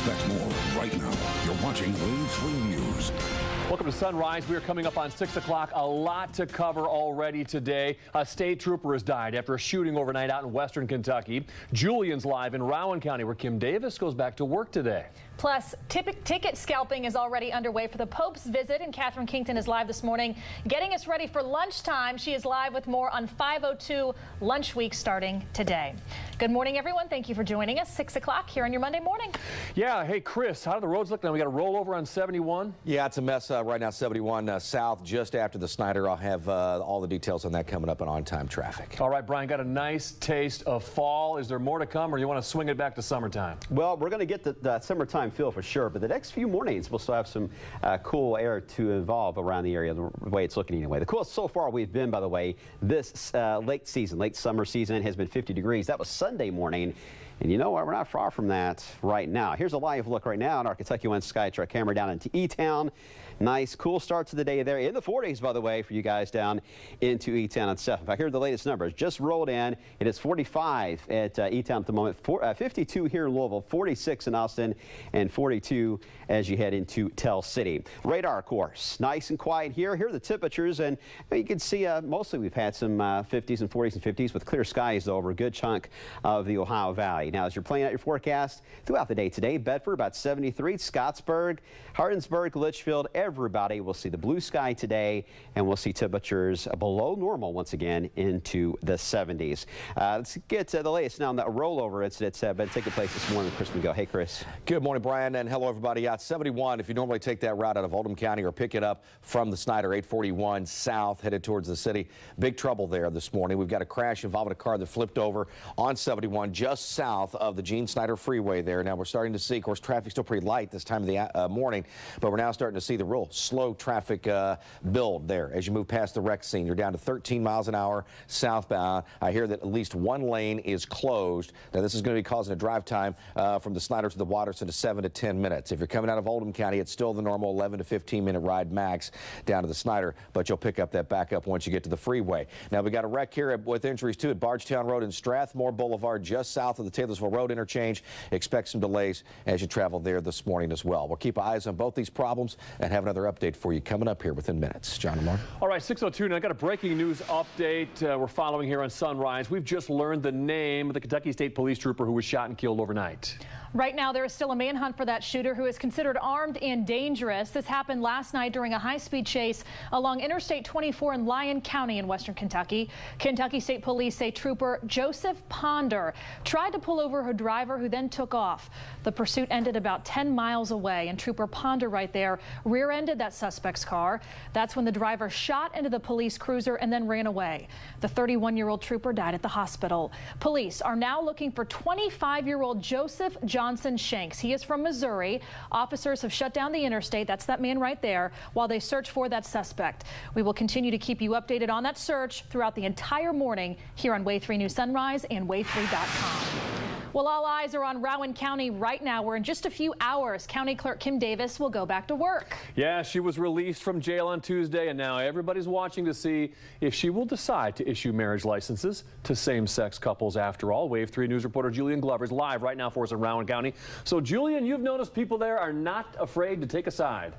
Expect more right now. You're watching Wave 3 News. Welcome to Sunrise. We are coming up on 6 o'clock. A lot to cover already today. A state trooper has died after a shooting overnight out in western Kentucky. Julian's live in Rowan County, where Kim Davis goes back to work today. Plus, ticket scalping is already underway for the Pope's visit, and Catherine Kington is live this morning, getting us ready for lunchtime. She is live with more on 5:02 Lunch Week starting today. Good morning, everyone. Thank you for joining us. 6 o'clock here on your Monday morning. Yeah. Hey, Chris, how do the roads look now? We got a rollover on 71. Yeah, it's a mess right now. 71 south just after the Snyder. I'll have all the details on that coming up on on-time traffic. All right, Brian, got a nice taste of fall. Is there more to come, or you want to swing it back to summertime? Well, we're going to get the summertime feel for sure, but the next few mornings we'll still have some cool air to evolve around the area, the way it's looking anyway. The coolest so far we've been, by the way, this late summer season has been 50 degrees. That was Sunday morning. And you know what? We're not far from that right now. Here's a live look right now on our Kentucky One Skytrack camera down into E-Town. Nice, cool start to the day there. In the 40s, by the way, for you guys down into E-Town and stuff. In fact, here are the latest numbers. Just rolled in. It is 45 at E-Town at the moment. 52 here in Louisville, 46 in Austin, and 42 as you head into Tell City. Radar course, nice and quiet here. Here are the temperatures, and you can see mostly we've had some 50s and 40s and 50s with clear skies over a good chunk of the Ohio Valley. Now, as you're playing out your forecast throughout the day today, Bedford about 73, Scottsburg, Hardinsburg, Litchfield, everybody will see the blue sky today, and we'll see temperatures below normal once again into the 70s. Let's get to the latest now on that rollover incident that's been taking place this morning. Chris McGill. Hey, Chris. Good morning, Brian, and hello, everybody. Out 71, if you normally take that route out of Oldham County or pick it up from the Snyder, 841 south, headed towards the city. Big trouble there this morning. We've got a crash involving a car that flipped over on 71 just south of the Gene Snyder Freeway there. Now we're starting to see, of course, traffic still pretty light this time of the morning, but we're now starting to see the real slow traffic build there. As you move past the wreck scene, you're down to 13 miles an hour southbound. I hear that at least one lane is closed. Now this is going to be causing a drive time from the Snyder to the Watterson to 7 to 10 minutes. If you're coming out of Oldham County, it's still the normal 11 to 15 minute ride max down to the Snyder, but you'll pick up that backup once you get to the freeway. Now we got a wreck here with injuries too at Bardstown Road and Strathmore Boulevard just south of the Taylorsville Road interchange. Expect some delays as you travel there this morning as well. We'll keep eyes on both these problems and have another update for you coming up here within minutes. John Lamar. All right, 6:02 now. I got a breaking news update we're following here on Sunrise. We've just learned the name of the Kentucky State Police trooper who was shot and killed overnight. Right now, there is still a manhunt for that shooter who is considered armed and dangerous. This happened last night during a high-speed chase along Interstate 24 in Lyon County in western Kentucky. Kentucky State Police say trooper Joseph Ponder tried to pull over her driver, who then took off. The pursuit ended about 10 miles away, and trooper Ponder right there rear-ended that suspect's car. That's when the driver shot into the police cruiser and then ran away. The 31-year-old trooper died at the hospital. Police are now looking for 25-year-old Joseph Johnson Shanks. He is from Missouri. Officers have shut down the interstate, that's that man right there, while they search for that suspect. We will continue to keep you updated on that search throughout the entire morning here on Wave 3 News Sunrise and wave3.com. Well, all eyes are on Rowan County right now, where in just a few hours, County Clerk Kim Davis will go back to work. Yeah, she was released from jail on Tuesday, and now everybody's watching to see if she will decide to issue marriage licenses to same-sex couples after all. Wave 3 News reporter Julian Glover is live right now for us in Rowan County. So, Julian, you've noticed people there are not afraid to take a side.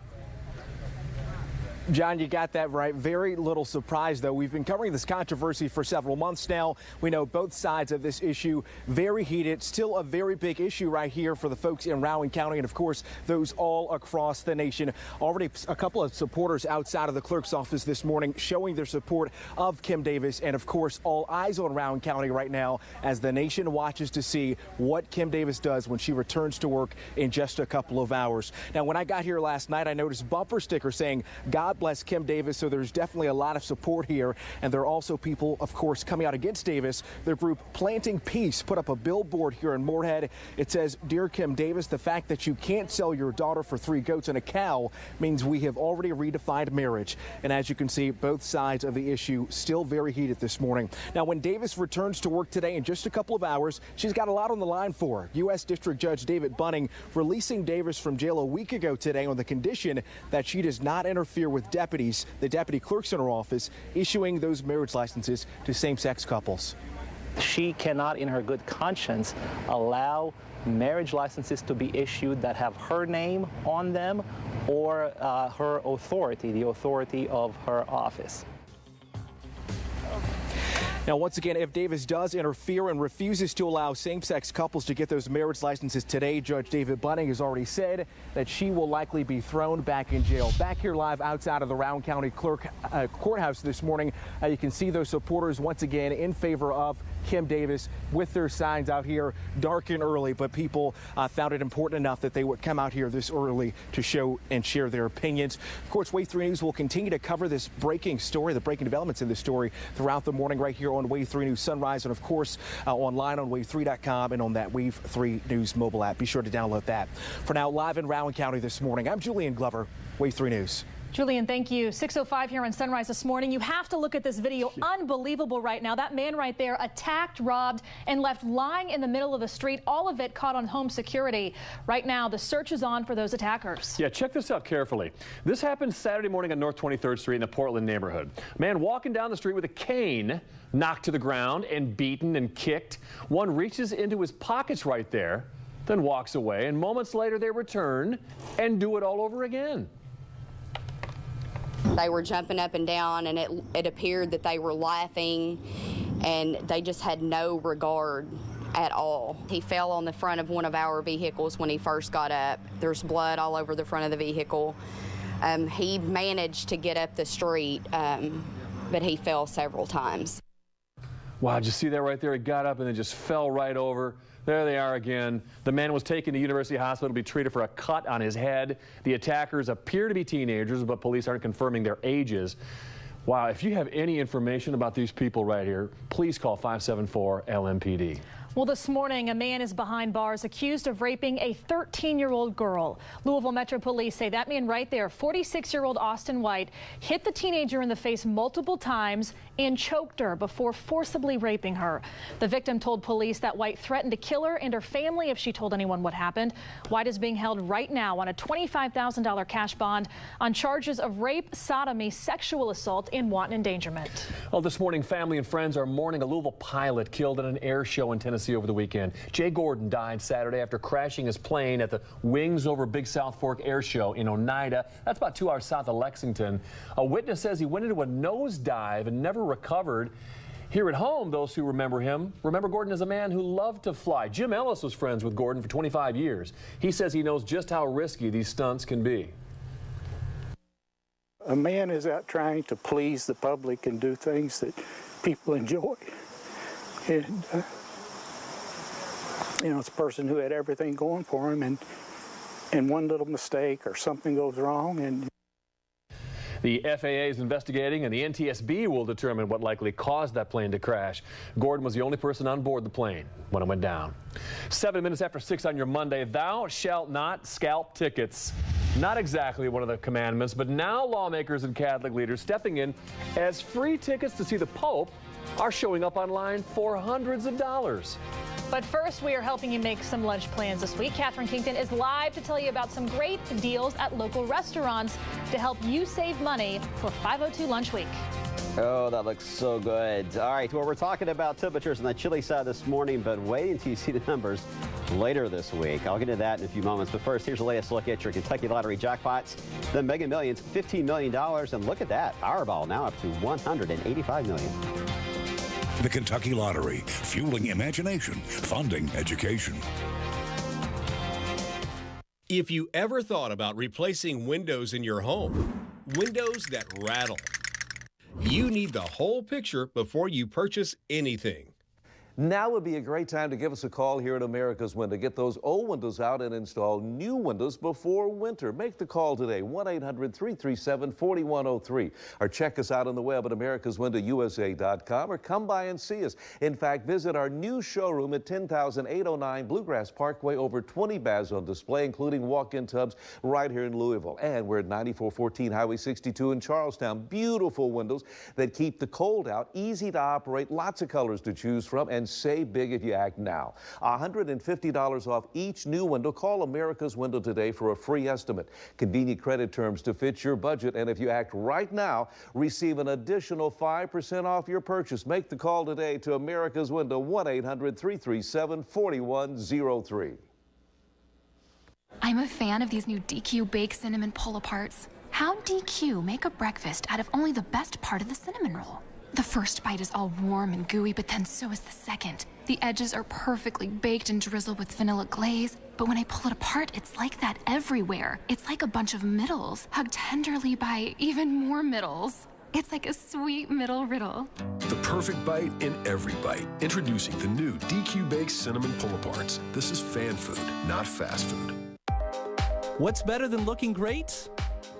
John, you got that right. Very little surprise, though. We've been covering this controversy for several months now. We know both sides of this issue very heated. Still a very big issue right here for the folks in Rowan County and, of course, those all across the nation. Already a couple of supporters outside of the clerk's office this morning showing their support of Kim Davis. And, of course, all eyes on Rowan County right now as the nation watches to see what Kim Davis does when she returns to work in just a couple of hours. Now, when I got here last night, I noticed bumper stickers saying, "God bless Kim Davis," so there's definitely a lot of support here. And there are also people, of course, coming out against Davis. Their group Planting Peace put up a billboard here in Moorhead. It says, "Dear Kim Davis, the fact that you can't sell your daughter for 3 goats and a cow means we have already redefined marriage." And as you can see, both sides of the issue still very heated this morning. Now, when Davis returns to work today in just a couple of hours, she's got a lot on the line for her. U.S. District Judge David Bunning releasing Davis from jail a week ago today on the condition that she does not interfere with deputies, the deputy clerks in her office, issuing those marriage licenses to same-sex couples. she cannot, in her good conscience, allow marriage licenses to be issued that have her name on them or her authority, the authority of her office. Now, once again, if Davis does interfere and refuses to allow same-sex couples to get those marriage licenses today, Judge David Bunning has already said that she will likely be thrown back in jail. Back here live outside of the Rowan County Courthouse this morning, you can see those supporters once again in favor of Kim Davis with their signs out here dark and early, but people found it important enough that they would come out here this early to show and share their opinions. Of course, Wave 3 News will continue to cover this breaking story, the breaking developments in this story throughout the morning right here on Wave 3 News Sunrise, and of course online on wave3.com and on that Wave 3 News mobile app. Be sure to download that. For now, live in Rowan County this morning, I'm Julian Glover, Wave 3 News. Julian, thank you. 6:05 here on Sunrise this morning. You have to look at this video. Unbelievable right now. That man right there attacked, robbed, and left lying in the middle of the street. All of it caught on home security. Right now, the search is on for those attackers. Yeah, check this out carefully. This happened Saturday morning on North 23rd Street in the Portland neighborhood. Man walking down the street with a cane, knocked to the ground and beaten and kicked. One reaches into his pockets right there, then walks away, and moments later they return and do it all over again. They were jumping up and down, and it appeared that they were laughing, and they just had no regard at all. He fell on the front of one of our vehicles when he first got up. There's blood all over the front of the vehicle. He managed to get up the street, but he fell several times. Wow, did you see that right there? He got up and then just fell right over. There they are again. The man was taken to University Hospital to be treated for a cut on his head. The attackers appear to be teenagers, but police aren't confirming their ages. Wow, if you have any information about these people right here, please call 574-LMPD. Well, this morning, a man is behind bars accused of raping a 13-year-old girl. Louisville Metro Police say that man right there, 46-year-old Austin White, hit the teenager in the face multiple times and choked her before forcibly raping her. The victim told police that White threatened to kill her and her family if she told anyone what happened. White is being held right now on a $25,000 cash bond on charges of rape, sodomy, sexual assault, and wanton endangerment. Well, this morning, family and friends are mourning a Louisville pilot killed at an air show in Tennessee over the weekend. Jay Gordon died Saturday after crashing his plane at the Wings over Big South Fork Air Show in Oneida. That's about 2 hours south of Lexington. A witness says he went into a nosedive and never recovered. Here at home, those who remember him remember Gordon as a man who loved to fly. Jim Ellis was friends with Gordon for 25 years. He says he knows just how risky these stunts can be. A man is out trying to please the public and do things that people enjoy. And you know, it's a person who had everything going for him, and one little mistake or something goes wrong. And the FAA is investigating, and the NTSB will determine what likely caused that plane to crash. Gordon was the only person on board the plane when it went down. 7 minutes after 6 on your Monday, thou shalt not scalp tickets. Not exactly one of the commandments, but now lawmakers and Catholic leaders stepping in as free tickets to see the Pope are showing up online for hundreds of dollars. But first, we are helping you make some lunch plans this week. Catherine Kington is live to tell you about some great deals at local restaurants to help you save money for 502 Lunch Week. Oh, that looks so good. All right, well, we're talking about temperatures on the chilly side this morning, but wait until you see the numbers later this week. I'll get into that in a few moments, but first, here's the latest look at your Kentucky Lottery jackpots. The Mega Millions, $15 million, and look at that, Powerball now up to $185 million. The Kentucky Lottery, fueling imagination, funding education. If you ever thought about replacing windows in your home, windows that rattle, you need the whole picture before you purchase anything. Now would be a great time to give us a call here at America's Window. Get those old windows out and install new windows before winter. Make the call today, 1-800-337-4103. Or check us out on the web at americaswindowusa.com or come by and see us. In fact, visit our new showroom at 10,809 Bluegrass Parkway. Over 20 baths on display, including walk-in tubs right here in Louisville. And we're at 9414 Highway 62 in Charlestown. Beautiful windows that keep the cold out, easy to operate, lots of colors to choose from, and and save big if you act now. $150 off each new window. Call America's Window today for a free estimate. Convenient credit terms to fit your budget, and if you act right now, receive an additional 5% off your purchase. Make the call today to America's Window, 1-800-337-4103. I'm a fan of these new DQ Baked Cinnamon Pull-Aparts. How'd DQ make a breakfast out of only the best part of the cinnamon roll? The first bite is all warm and gooey, but then so is the second. The edges are perfectly baked and drizzled with vanilla glaze, but when I pull it apart, it's like that everywhere. It's like a bunch of middles, hugged tenderly by even more middles. It's like a sweet middle riddle. The perfect bite in every bite. Introducing the new DQ Baked Cinnamon Pull-Aparts. This is fan food, not fast food. What's better than looking great?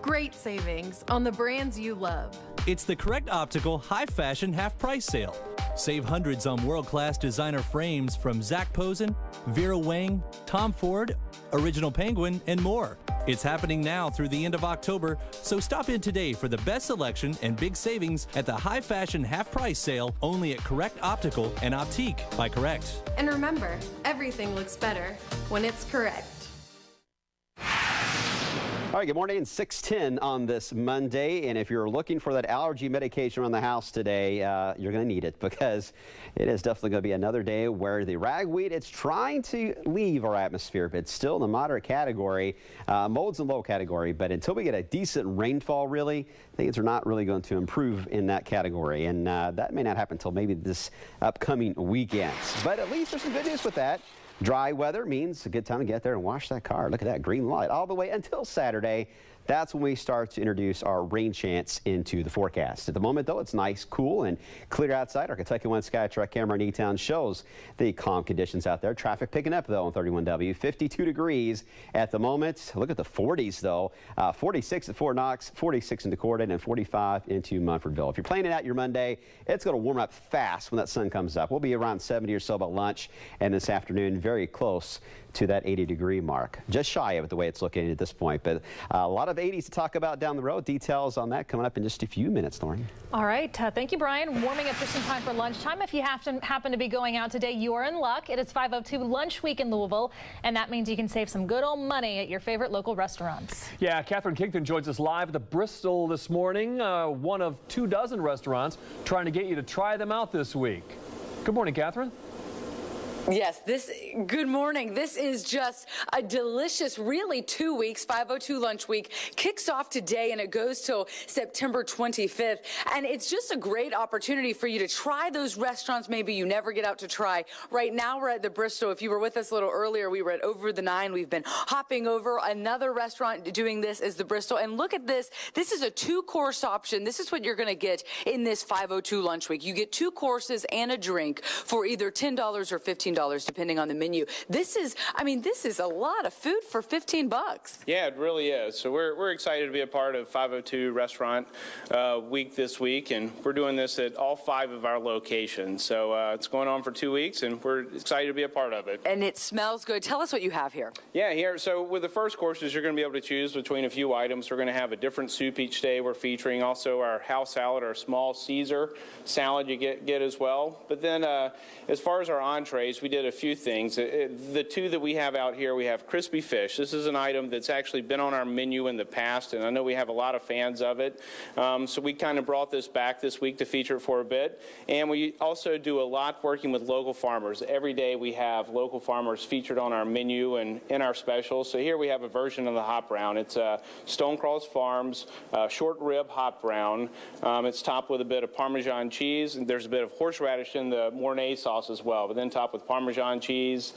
Great savings on the brands you love. It's the Correct Optical High Fashion Half Price Sale. Save hundreds on world-class designer frames from Zach Posen, Vera Wang, Tom Ford, Original Penguin, and more. It's happening now through the end of October, so stop in today for the best selection and big savings at the High Fashion Half Price Sale only at Correct Optical and Optique by Correct. And remember, everything looks better when it's correct. All right, good morning. 6:10 on this Monday, and if you're looking for that allergy medication around the house today, you're going to need it, because it is definitely going to be another day where the ragweed, it's trying to leave our atmosphere, but it's still in the moderate category. Mold's in low category, but until we get a decent rainfall, really, things are not really going to improve in that category, and that may not happen until maybe this upcoming weekend. But at least there's some good news with that. Dry weather means a good time to get there and wash that car. Look at that green light all the way until Saturday. That's when we start to introduce our rain chance into the forecast. At the moment, though, it's nice, cool, and clear outside. Our Kentucky One SkyTrack camera in E-Town shows the calm conditions out there. Traffic picking up, though, on 31W. 52 degrees at the moment. Look at the 40s, though. 46 at Fort Knox, 46 in Decorah, and 45 into Munfordville. If you're planning out your Monday, it's going to warm up fast when that sun comes up. We'll be around 70 or so by lunch, and this afternoon, very close to that 80-degree mark. Just shy of it the way it's looking at this point, but a lot of 80s to talk about down the road. Details on that coming up in just a few minutes, Lauren. All right. Thank you, Brian. Warming up just in time for lunchtime. If you happen to be going out today, you are in luck. It is 5:02 lunch week in Louisville, and that means you can save some good old money at your favorite local restaurants. Yeah, Catherine Kington joins us live at the Bristol this morning, one of 24 restaurants trying to get you to try them out this week. Good morning, Catherine. Yes, good morning. This is just a delicious, really 2 weeks, 5:02 lunch week, kicks off today and it goes till September 25th. And it's just a great opportunity for you to try those restaurants maybe you never get out to try. Right now we're at the Bristol. If you were with us a little earlier, we were at Over the Nine. We've been hopping over. Another restaurant doing this is the Bristol. And look at this. This is a 2-course option. This is what you're going to get in this 5:02 lunch week. You get 2 courses and a drink for either $10 or $15. Depending on the menu. This is a lot of food for $15. Yeah, it really is. So we're excited to be a part of 5:02 Restaurant Week this week, and we're doing this at all 5 of our locations. So it's going on for 2 weeks, and we're excited to be a part of it. And it smells good. Tell us what you have here. Yeah, here. So with the first courses, you're going to be able to choose between a few items. We're going to have a different soup each day. We're featuring also our house salad, our small Caesar salad you get as well. But then as far as our entrees, we did a few things. The 2 that we have out here, we have crispy fish. This is an item that's actually been on our menu in the past, and I know we have a lot of fans of it. So we kind of brought this back this week to feature it for a bit. And we also do a lot working with local farmers. Every day we have local farmers featured on our menu and in our specials. So here we have a version of the hot brown. It's Stonecross Farms short rib hot brown. It's topped with a bit of Parmesan cheese, and there's a bit of horseradish in the Mornay sauce as well, but then topped with Parmesan cheese,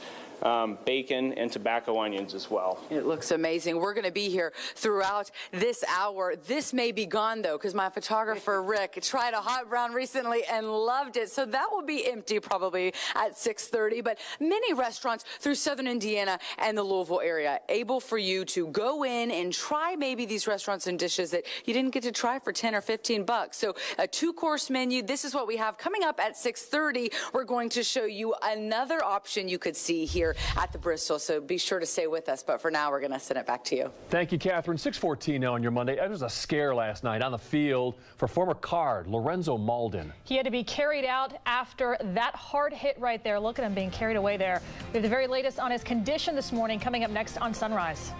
bacon, and tobacco onions as well. It looks amazing. We're going to be here throughout this hour. This may be gone, though, because my photographer, Rick, tried a hot brown recently and loved it. So that will be empty probably at 6:30. But many restaurants through southern Indiana and the Louisville area able for you to go in and try maybe these restaurants and dishes that you didn't get to try for $10 or $15. So a 2-course menu. This is what we have coming up at 6:30. We're going to show you another option you could see here here at the Bristol. So be sure to stay with us. But for now, we're going to send it back to you. Thank you, Catherine. 6:14 now on your Monday. There was a scare last night on the field for former Card Lorenzo Malden. He had to be carried out after that hard hit right there. Look at him being carried away there. We have the very latest on his condition this morning coming up next on Sunrise.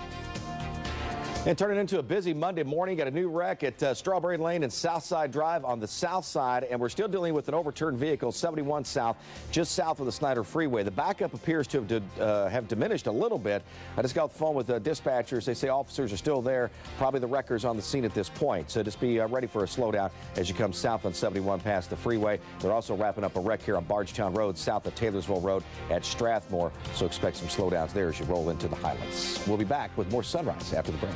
And turning into a busy Monday morning, got a new wreck at Strawberry Lane and Southside Drive on the south side, and we're still dealing with an overturned vehicle 71 south, just south of the Snyder Freeway. The backup appears to have diminished a little bit. I just got off the phone with dispatchers. They say officers are still there. Probably the wrecker's on the scene at this point. So just be ready for a slowdown as you come south on 71 past the freeway. They're also wrapping up a wreck here on Bardstown Road, south of Taylorsville Road at Strathmore. So expect some slowdowns there as you roll into the Highlands. We'll be back with more Sunrise after the break.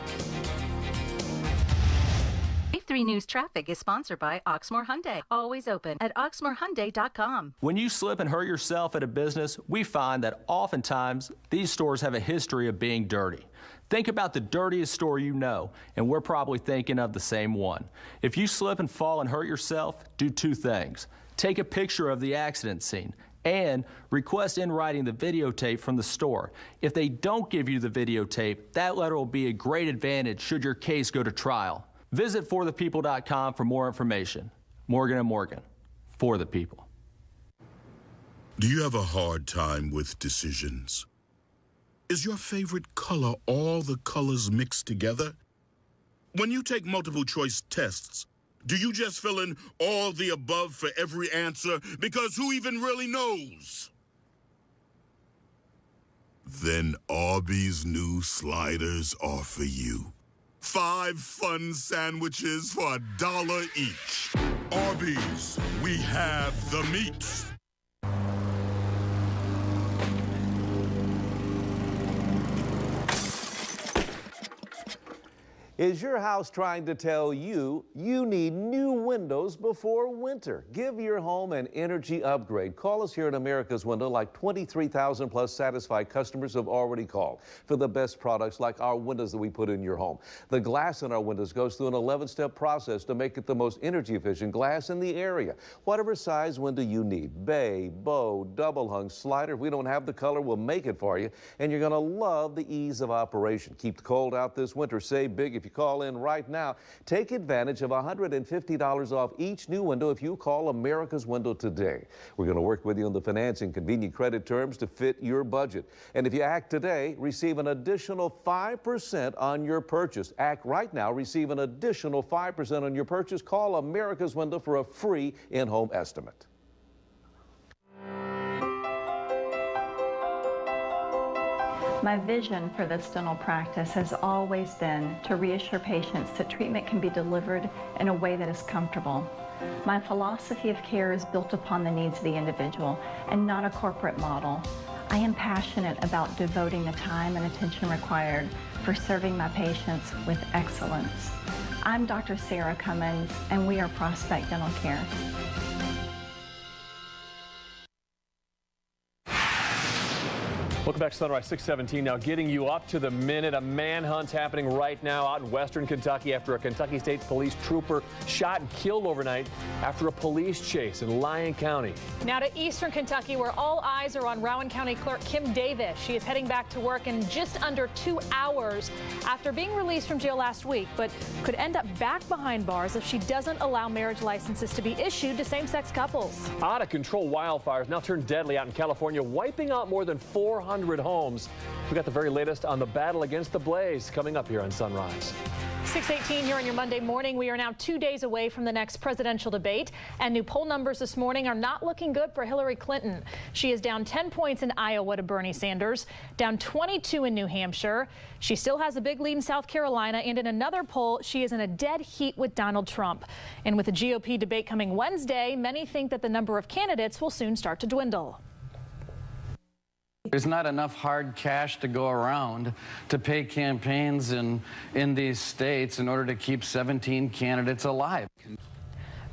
Wave 3 News Traffic is sponsored by Oxmoor Hyundai. Always open at oxmoorhyundai.com. When you slip and hurt yourself at a business, we find that oftentimes these stores have a history of being dirty. Think about the dirtiest store you know, and we're probably thinking of the same one. If you slip and fall and hurt yourself, do two things. Take a picture of the accident scene and request in writing the videotape from the store. If they don't give you the videotape, that letter will be a great advantage should your case go to trial. Visit forthepeople.com for more information. Morgan & Morgan, for the people. Do you have a hard time with decisions? Is your favorite color all the colors mixed together? When you take multiple choice tests, do you just fill in all the above for every answer? Because who even really knows? Then Arby's new sliders are for you. 5 fun sandwiches for $1 each. Arby's, we have the meats. Is your house trying to tell you you need new windows before winter? Give your home an energy upgrade. Call us here at America's Window, like 23,000 plus satisfied customers have already called for the best products like our windows that we put in your home. The glass in our windows goes through an 11-step process to make it the most energy efficient glass in the area. Whatever size window you need, bay, bow, double hung, slider, if we don't have the color, we'll make it for you. And you're going to love the ease of operation. Keep the cold out this winter. Save big if you call in right now. Take advantage of $150 off each new window if you call America's Window today. We're going to work with you on the financing convenient credit terms to fit your budget. And if you act today, receive an additional 5% on your purchase. Act right now, receive an additional 5% on your purchase. Call America's Window for a free in-home estimate. My vision for this dental practice has always been to reassure patients that treatment can be delivered in a way that is comfortable. My philosophy of care is built upon the needs of the individual and not a corporate model. I am passionate about devoting the time and attention required for serving my patients with excellence. I'm Dr. Sarah Cummins, and we are Prospect Dental Care. Welcome back to Sunrise 617. Now getting you up to the minute. A manhunt's happening right now out in western Kentucky after a Kentucky State Police trooper shot and killed overnight after a police chase in Lyon County. Now to eastern Kentucky, where all eyes are on Rowan County Clerk Kim Davis. She is heading back to work in just under 2 hours after being released from jail last week, but could end up back behind bars if she doesn't allow marriage licenses to be issued to same-sex couples. Out of control wildfires now turned deadly out in California, wiping out more than 400 homes. We got the very latest on the battle against the blaze coming up here on Sunrise. 6:18 here on your Monday morning. We are now 2 days away from the next presidential debate, and new poll numbers this morning are not looking good for Hillary Clinton. She is down 10 points in Iowa to Bernie Sanders, down 22 in New Hampshire. She still has a big lead in South Carolina, and in another poll, she is in a dead heat with Donald Trump. And with the GOP debate coming Wednesday, many think that the number of candidates will soon start to dwindle. There's not enough hard cash to go around to pay campaigns in these states in order to keep 17 candidates alive.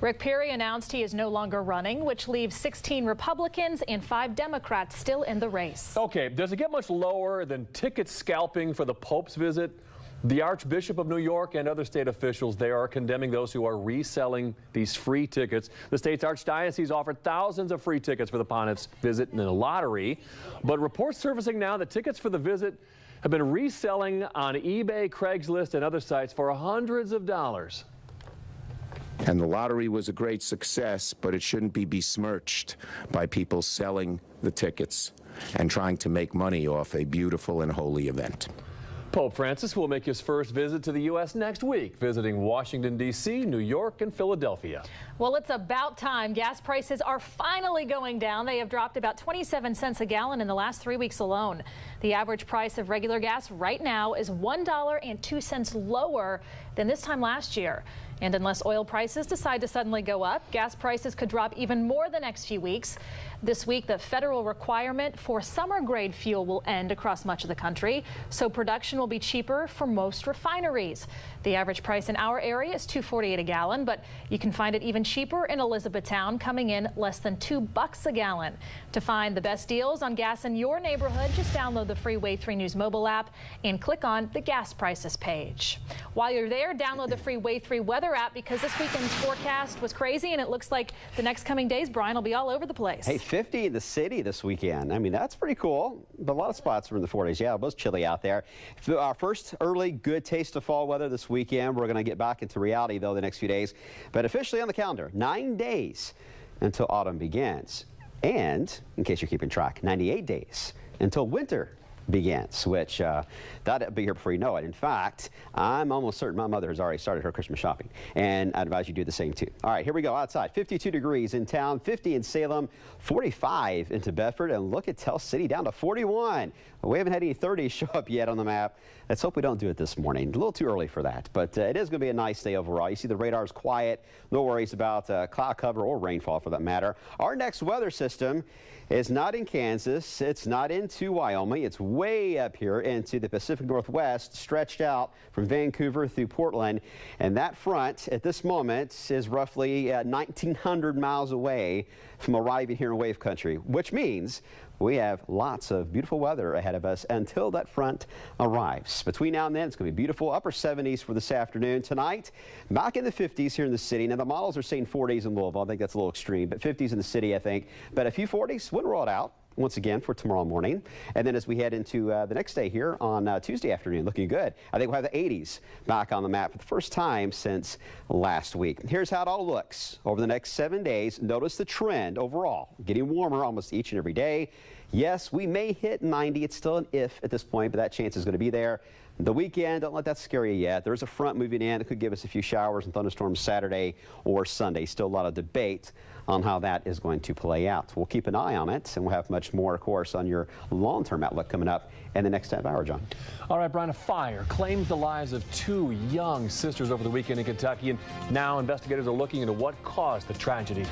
Rick Perry announced he is no longer running, which leaves 16 Republicans and 5 Democrats still in the race. Okay, does it get much lower than ticket scalping for the Pope's visit? The Archbishop of New York and other state officials there are condemning those who are reselling these free tickets. The state's archdiocese offered thousands of free tickets for the Pontiff's visit in a lottery, but reports surfacing now that tickets for the visit have been reselling on eBay, Craigslist, and other sites for hundreds of dollars. And the lottery was a great success, but it shouldn't be besmirched by people selling the tickets and trying to make money off a beautiful and holy event. Pope Francis will make his first visit to the U.S. next week, visiting Washington, D.C., New York, and Philadelphia. Well, it's about time. Gas prices are finally going down. They have dropped about 27 cents a gallon in the last 3 weeks alone. The average price of regular gas right now is $1.02 lower than this time last year. And unless oil prices decide to suddenly go up, gas prices could drop even more the next few weeks. This week, the federal requirement for summer-grade fuel will end across much of the country, so production will be cheaper for most refineries. The average price in our area is $2.48 a gallon, but you can find it even cheaper in Elizabethtown, coming in less than $2 a gallon. To find the best deals on gas in your neighborhood, just download the free Wave 3 News mobile app and click on the gas prices page. While you're there, download the free Wave 3 weather app, because this weekend's forecast was crazy, and it looks like the next coming days, Brian, will be all over the place. Hey, 50 in the city this weekend. I mean, that's pretty cool. But a lot of spots are in the 40s. Yeah, it was chilly out there. Our first early good taste of fall weather this weekend. We're going to get back into reality, though, the next few days. But officially on the calendar, 9 days until autumn begins. And, in case you're keeping track, 98 days until winter begins, which that'll be here before you know it. In fact, I'm almost certain my mother has already started her Christmas shopping, and I'd advise you do the same too. All right, here we go outside. 52 degrees in town, 50 in Salem, 45 into Bedford, and look at Tell City down to 41. We haven't had any 30s show up yet on the map. Let's hope we don't do it this morning. A little too early for that, but it is going to be a nice day overall. You see the radar's quiet. No worries about cloud cover or rainfall for that matter. Our next weather system is not in Kansas. It's not into Wyoming. It's way up here into the Pacific Northwest, stretched out from Vancouver through Portland. And that front at this moment is roughly 1,900 miles away from arriving here in wave country, which means we have lots of beautiful weather ahead of us until that front arrives. Between now and then, it's going to be beautiful. Upper 70s for this afternoon. Tonight, back in the 50s here in the city. Now, the models are saying 40s in Louisville. I think that's a little extreme, but 50s in the city, I think. But a few 40s, wouldn't rule it out once again for tomorrow morning. And then as we head into the next day here on Tuesday afternoon, looking good. I think we'll have the 80s back on the map for the first time since last week. Here's how it all looks over the next 7 days. Notice the trend overall, getting warmer almost each and every day. Yes, we may hit 90. It's still an if at this point, but that chance is going to be there. The weekend, don't let that scare you yet. There's a front moving in. It could give us a few showers and thunderstorms Saturday or Sunday. Still a lot of debate on how that is going to play out. We'll keep an eye on it, and we'll have much more, of course, on your long-term outlook coming up in the next half hour, John. All right, Brian, a fire claims the lives of 2 young sisters over the weekend in Kentucky, and now investigators are looking into what caused the tragedy.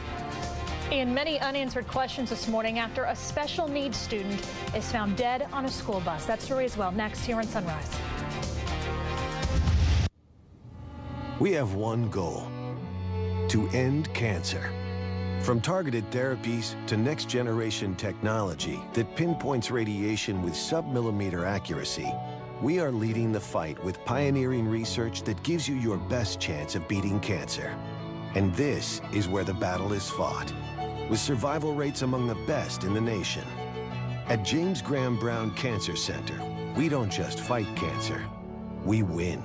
And many unanswered questions this morning after a special needs student is found dead on a school bus. That story as well next here on Sunrise. We have one goal: to end cancer. From targeted therapies to next-generation technology that pinpoints radiation with sub-millimeter accuracy, we are leading the fight with pioneering research that gives you your best chance of beating cancer. And this is where the battle is fought, with survival rates among the best in the nation. At James Graham Brown Cancer Center, we don't just fight cancer, we win.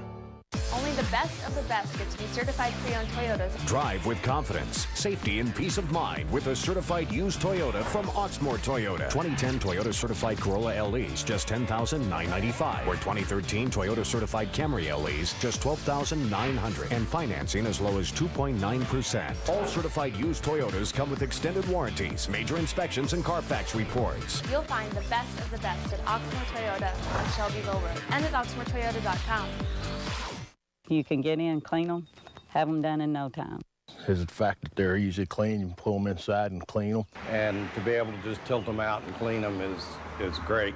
Only the best of the best get to be certified pre-owned Toyotas. Drive with confidence, safety, and peace of mind with a certified used Toyota from Oxmoor Toyota. 2010 Toyota certified Corolla LEs, just $10,995. Or 2013 Toyota certified Camry LEs, just $12,900. And financing as low as 2.9%. All certified used Toyotas come with extended warranties, major inspections, and Carfax reports. You'll find the best of the best at Oxmoor Toyota on Shelbyville Road and at oxmoortoyota.com. You can get in, clean them, have them done in no time. Is the fact that they're easy clean, you can pull them inside and clean them. And to be able to just tilt them out and clean them is great.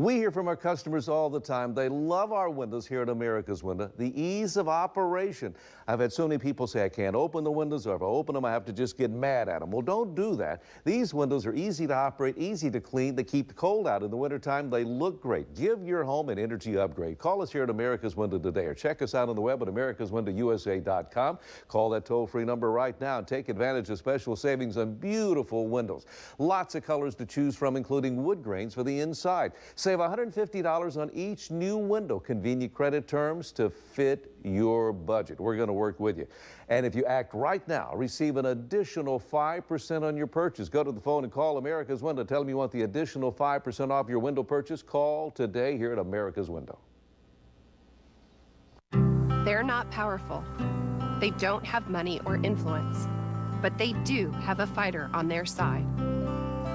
We hear from our customers all the time. They love our windows here at America's Window. The ease of operation. I've had so many people say I can't open the windows, or if I open them, I have to just get mad at them. Well, don't do that. These windows are easy to operate, easy to clean. They keep the cold out in the wintertime. They look great. Give your home an energy upgrade. Call us here at America's Window today, or check us out on the web at americaswindowusa.com. Call that toll-free number right now and take advantage of special savings on beautiful windows. Lots of colors to choose from, including wood grains for the inside. Save $150 on each new window. Convenient credit terms to fit your budget. We're going to work with you. And if you act right now, receive an additional 5% on your purchase. Go to the phone and call America's Window. Tell them you want the additional 5% off your window purchase. Call today here at America's Window. They're not powerful. They don't have money or influence. But they do have a fighter on their side.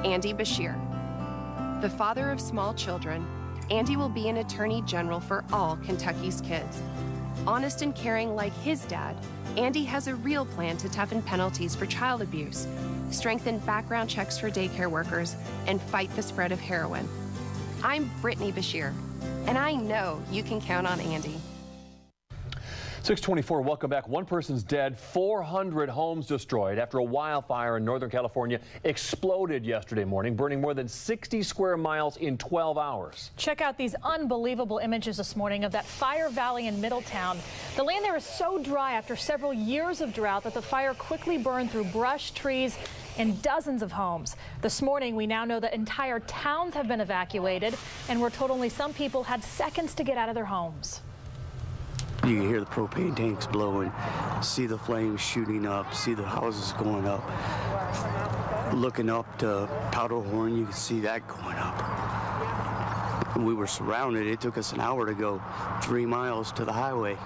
Andy Bashir. The father of small children, Andy will be an attorney general for all Kentucky's kids. Honest and caring like his dad, Andy has a real plan to toughen penalties for child abuse, strengthen background checks for daycare workers, and fight the spread of heroin. I'm Brittany Bashir, and I know you can count on Andy. 624, welcome back. One person's dead, 400 homes destroyed after a wildfire in Northern California exploded yesterday morning, burning more than 60 square miles in 12 hours. Check out these unbelievable images this morning of that fire valley in Middletown. The land there is so dry after several years of drought that the fire quickly burned through brush, trees, and dozens of homes. This morning, we now know that entire towns have been evacuated, and we're told only some people had seconds to get out of their homes. You can hear the propane tanks blowing, see the flames shooting up, see the houses going up. Looking up to Powderhorn, you can see that going up. We were surrounded. It took us an hour to go 3 miles to the highway.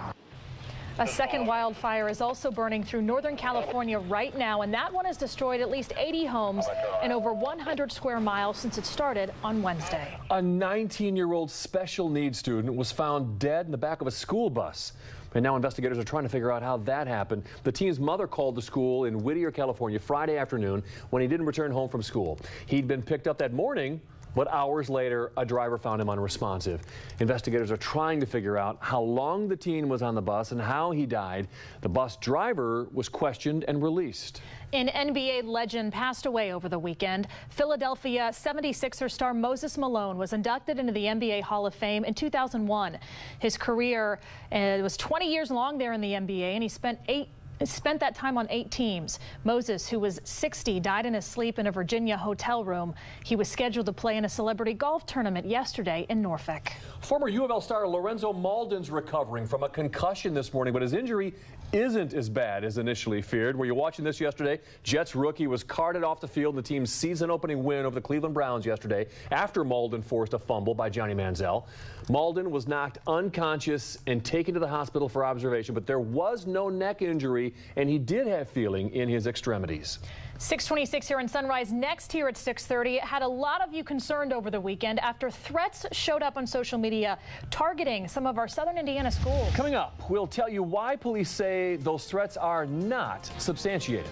A second wildfire is also burning through Northern California right now, and that one has destroyed at least 80 homes and over 100 square miles since it started on Wednesday. A 19-year-old special needs student was found dead in the back of a school bus. And now investigators are trying to figure out how that happened. The teen's mother called the school in Whittier, California, Friday afternoon when he didn't return home from school. He'd been picked up that morning, but hours later, a driver found him unresponsive. Investigators are trying to figure out how long the teen was on the bus and how he died. The bus driver was questioned and released. An NBA legend passed away over the weekend. Philadelphia 76er star Moses Malone was inducted into the NBA Hall of Fame in 2001. His career was 20 years long there in the NBA, and he spent that time on 8 teams. Moses, who was 60, died in his sleep in a Virginia hotel room. He was scheduled to play in a celebrity golf tournament yesterday in Norfolk. Former U of L star Lorenzo Malden's recovering from a concussion this morning, but his injury isn't as bad as initially feared. Were you watching this yesterday? Jets rookie was carted off the field in the team's season-opening win over the Cleveland Browns yesterday after Malden forced a fumble by Johnny Manziel. Malden was knocked unconscious and taken to the hospital for observation, but there was no neck injury, and he did have feeling in his extremities. 626 here in Sunrise. Next here at 6:30. It had a lot of you concerned over the weekend after threats showed up on social media targeting some of our southern Indiana schools. Coming up, we'll tell you why police say those threats are not substantiated.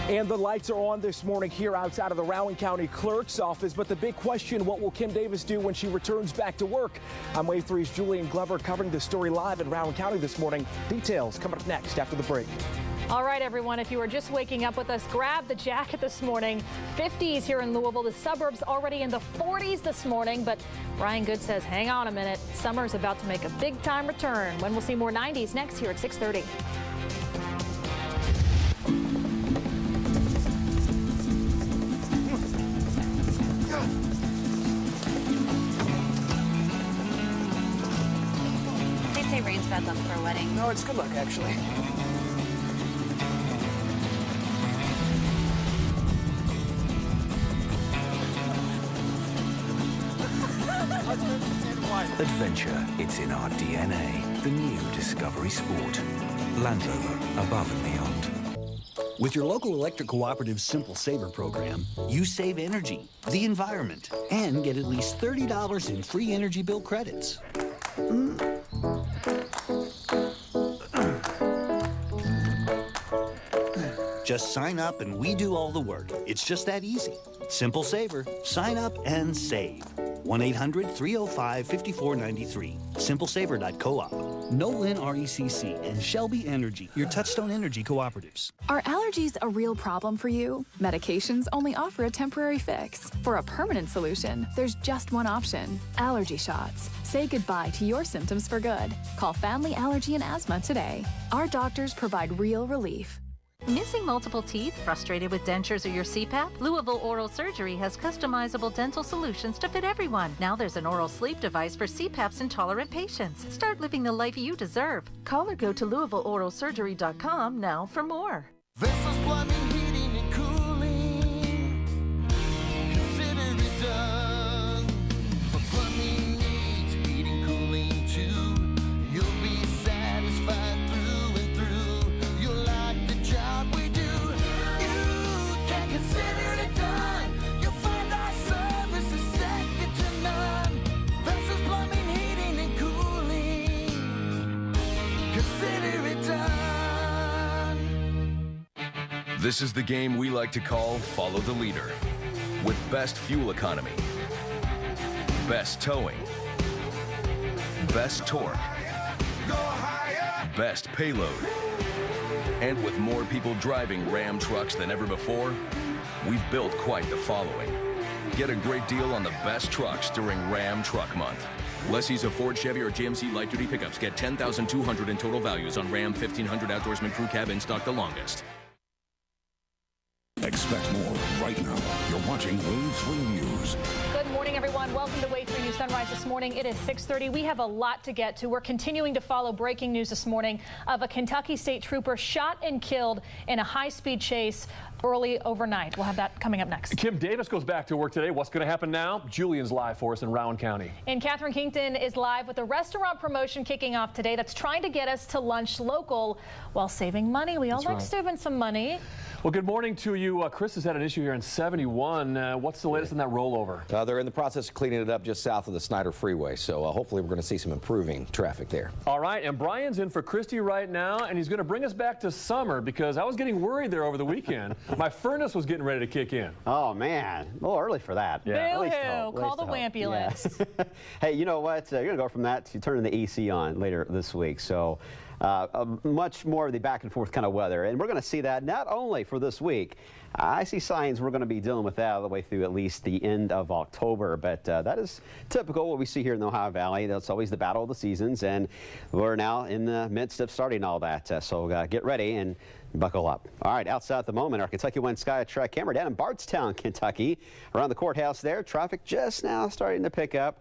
And the lights are on this morning here outside of the Rowan County Clerk's office. But the big question, what will Kim Davis do when she returns back to work? I'm Wave 3's Julian Glover covering the story live in Rowan County this morning. Details coming up next after the break. All right, everyone, if you were just waking up with us, grab the jacket this morning. 50s here in Louisville. The suburbs already in the 40s this morning. But Ryan Good says, hang on a minute. Summer's about to make a big time return. When we'll see more 90s next here at 6:30. They say rain's bad luck for a wedding. No, it's good luck, actually. Adventure, it's in our DNA. The new Discovery Sport. Land Rover, above and beyond. With your local electric cooperative's Simple Saver program, you save energy, the environment, and get at least $30 in free energy bill credits. Just sign up and we do all the work. It's just that easy. Simple Saver. Sign up and save. 1-800-305-5493. SimpleSaver.coop. Nolan RECC and Shelby Energy, your Touchstone Energy cooperatives. Are allergies a real problem for you? Medications only offer a temporary fix. For a permanent solution, there's just one option: allergy shots. Say goodbye to your symptoms for good. Call Family Allergy and Asthma today. Our doctors provide real relief. Missing multiple teeth? Frustrated with dentures or your CPAP? Louisville Oral Surgery has customizable dental solutions to fit everyone. Now there's an oral sleep device for CPAPs intolerant patients. Start living the life you deserve. Call or go to LouisvilleOralSurgery.com now for more. Vessels, plumbing, heating, and cooling. Consider it done. For plumbing needs, heating, cooling too. You'll be satisfied through and through. You'll like the job we do. You can consider it done. You'll find our service is second to none. Vessels, plumbing, heating, and cooling. Consider it done. This is the game we like to call Follow the Leader. With best fuel economy, best towing, best torque, best payload, and with more people driving Ram trucks than ever before, we've built quite the following. Get a great deal on the best trucks during Ram Truck Month. Lessees of Ford, Chevy, or GMC light-duty pickups get $10,200 in total values on Ram 1500 Outdoorsman Crew Cab in stock the longest. Expect more right now. You're watching Wave 3 News. Good morning, everyone. Welcome to Wave 3 News Sunrise this morning. It is 6:30. We have a lot to get to. We're continuing to follow breaking news this morning of a Kentucky State Trooper shot and killed in a high-speed chase early overnight. We'll have that coming up next. Kim Davis goes back to work today. What's going to happen now? Julian's live for us in Rowan County. And Catherine Kington is live with a restaurant promotion kicking off today that's trying to get us to lunch local while saving money. We all like saving some money. Well, good morning to you. Chris has had an issue here in 71. What's the latest in that rollover? They're in the process of cleaning it up just south of the Snyder Freeway, so hopefully we're going to see some improving traffic there. All right, and Brian's in for Christy right now, and he's going to bring us back to summer because I was getting worried there over the weekend. My furnace was getting ready to kick in. Oh, man. A little early for that. Yeah. Boo-hoo. Call the ambulance. Yeah. Hey, you know what? You're going to go from that to turning the AC on later this week. So much more of the back and forth kind of weather. And we're going to see that not only for this week. I see signs we're going to be dealing with that all the way through at least the end of October. But that is typical what we see here in the Ohio Valley. That's always the battle of the seasons. And we're now in the midst of starting all that. So get ready and buckle up. All right, outside at the moment, our Kentucky One Sky Track camera down in Bardstown, Kentucky. Around the courthouse there, traffic just now starting to pick up.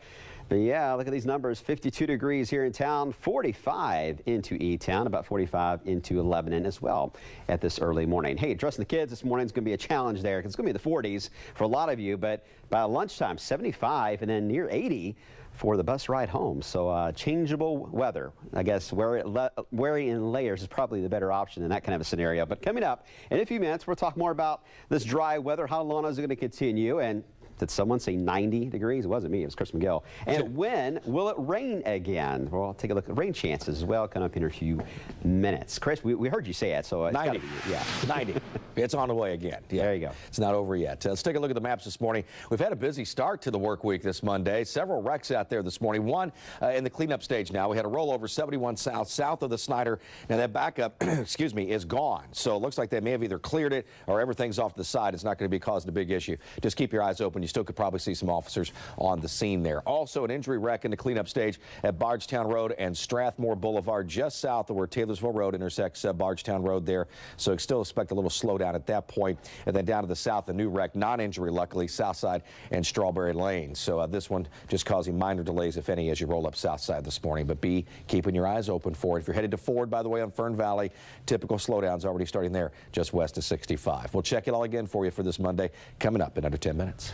But yeah, look at these numbers, 52 degrees here in town, 45 into E-Town, about 45 into Lebanon as well at this early morning. Hey, dressing the kids this morning is going to be a challenge there because it's going to be the 40s for a lot of you, but by lunchtime, 75 and then near 80 for the bus ride home. So changeable weather. I guess wearing in layers is probably the better option in that kind of a scenario. But coming up in a few minutes, we'll talk more about this dry weather. How long is it going to continue? And did someone say 90 degrees? It wasn't me. It was Chris McGill. And when will it rain again? Well, I'll take a look at rain chances as well coming up in a few minutes. Chris, we heard you say it, so it's 90. Yeah. 90. It's on the way again. Yeah. There you go. It's not over yet. Let's take a look at the maps this morning. We've had a busy start to the work week this Monday. Several wrecks out there this morning. One in the cleanup stage now. We had a rollover 71 south of the Snyder. Now that backup, excuse me, is gone. So it looks like they may have either cleared it or everything's off to the side. It's not going to be causing a big issue. Just keep your eyes open. You still could probably see some officers on the scene there. Also, an injury wreck in the cleanup stage at Bardstown Road and Strathmore Boulevard, just south of where Taylorsville Road intersects Bardstown Road there. So still expect a little slowdown at that point. And then down to the south, a new wreck, non-injury, luckily, Southside and Strawberry Lane. So this one just causing minor delays, if any, as you roll up Southside this morning. But be keeping your eyes open for it. If you're headed to Ford, by the way, on Fern Valley, typical slowdowns already starting there, just west of 65. We'll check it all again for you for this Monday, coming up in under 10 minutes.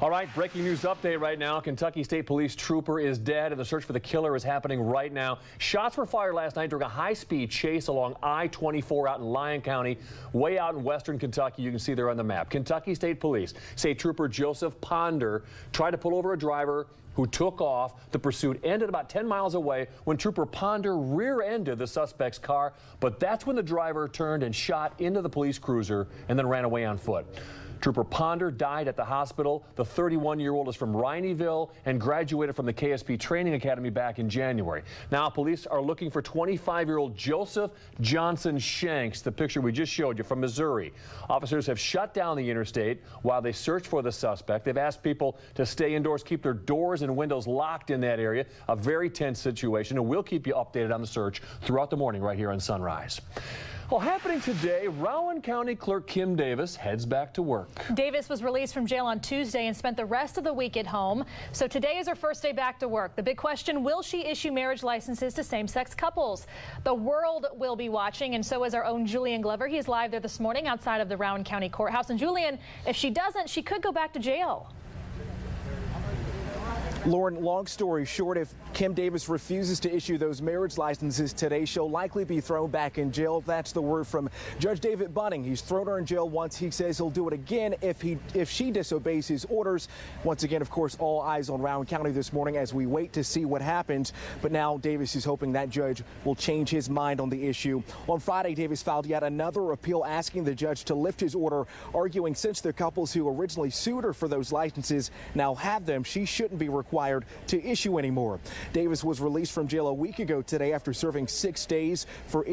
All right, breaking news update right now. Kentucky State Police trooper is dead, and the search for the killer is happening right now. Shots were fired last night during a high-speed chase along I-24 out in Lyon County, way out in western Kentucky. You can see there on the map. Kentucky State Police say trooper Joseph Ponder tried to pull over a driver who took off. The pursuit ended about 10 miles away when trooper Ponder rear-ended the suspect's car, but that's when the driver turned and shot into the police cruiser and then ran away on foot. Trooper Ponder died at the hospital. The 31-year-old is from Rineyville and graduated from the KSP Training Academy back in January. Now police are looking for 25-year-old Joseph Johnson Shanks, the picture we just showed you, from Missouri. Officers have shut down the interstate while they search for the suspect. They've asked people to stay indoors, keep their doors and windows locked in that area. A very tense situation, and we'll keep you updated on the search throughout the morning right here on Sunrise. Well, happening today, Rowan County Clerk Kim Davis heads back to work. Davis was released from jail on Tuesday and spent the rest of the week at home. So today is her first day back to work. The big question, will she issue marriage licenses to same-sex couples? The world will be watching, and so is our own Julian Glover. He's live there this morning outside of the Rowan County Courthouse. And Julian, if she doesn't, she could go back to jail. Lauren, long story short, if Kim Davis refuses to issue those marriage licenses today, she'll likely be thrown back in jail. That's the word from Judge David Bunning. He's thrown her in jail once. He says he'll do it again if she disobeys his orders. Once again, of course, all eyes on Rowan County this morning as we wait to see what happens. But now Davis is hoping that judge will change his mind on the issue. On Friday, Davis filed yet another appeal asking the judge to lift his order, arguing since the couples who originally sued her for those licenses now have them, she shouldn't be required to issue anymore. Davis was released from jail a week ago today after serving 6 days for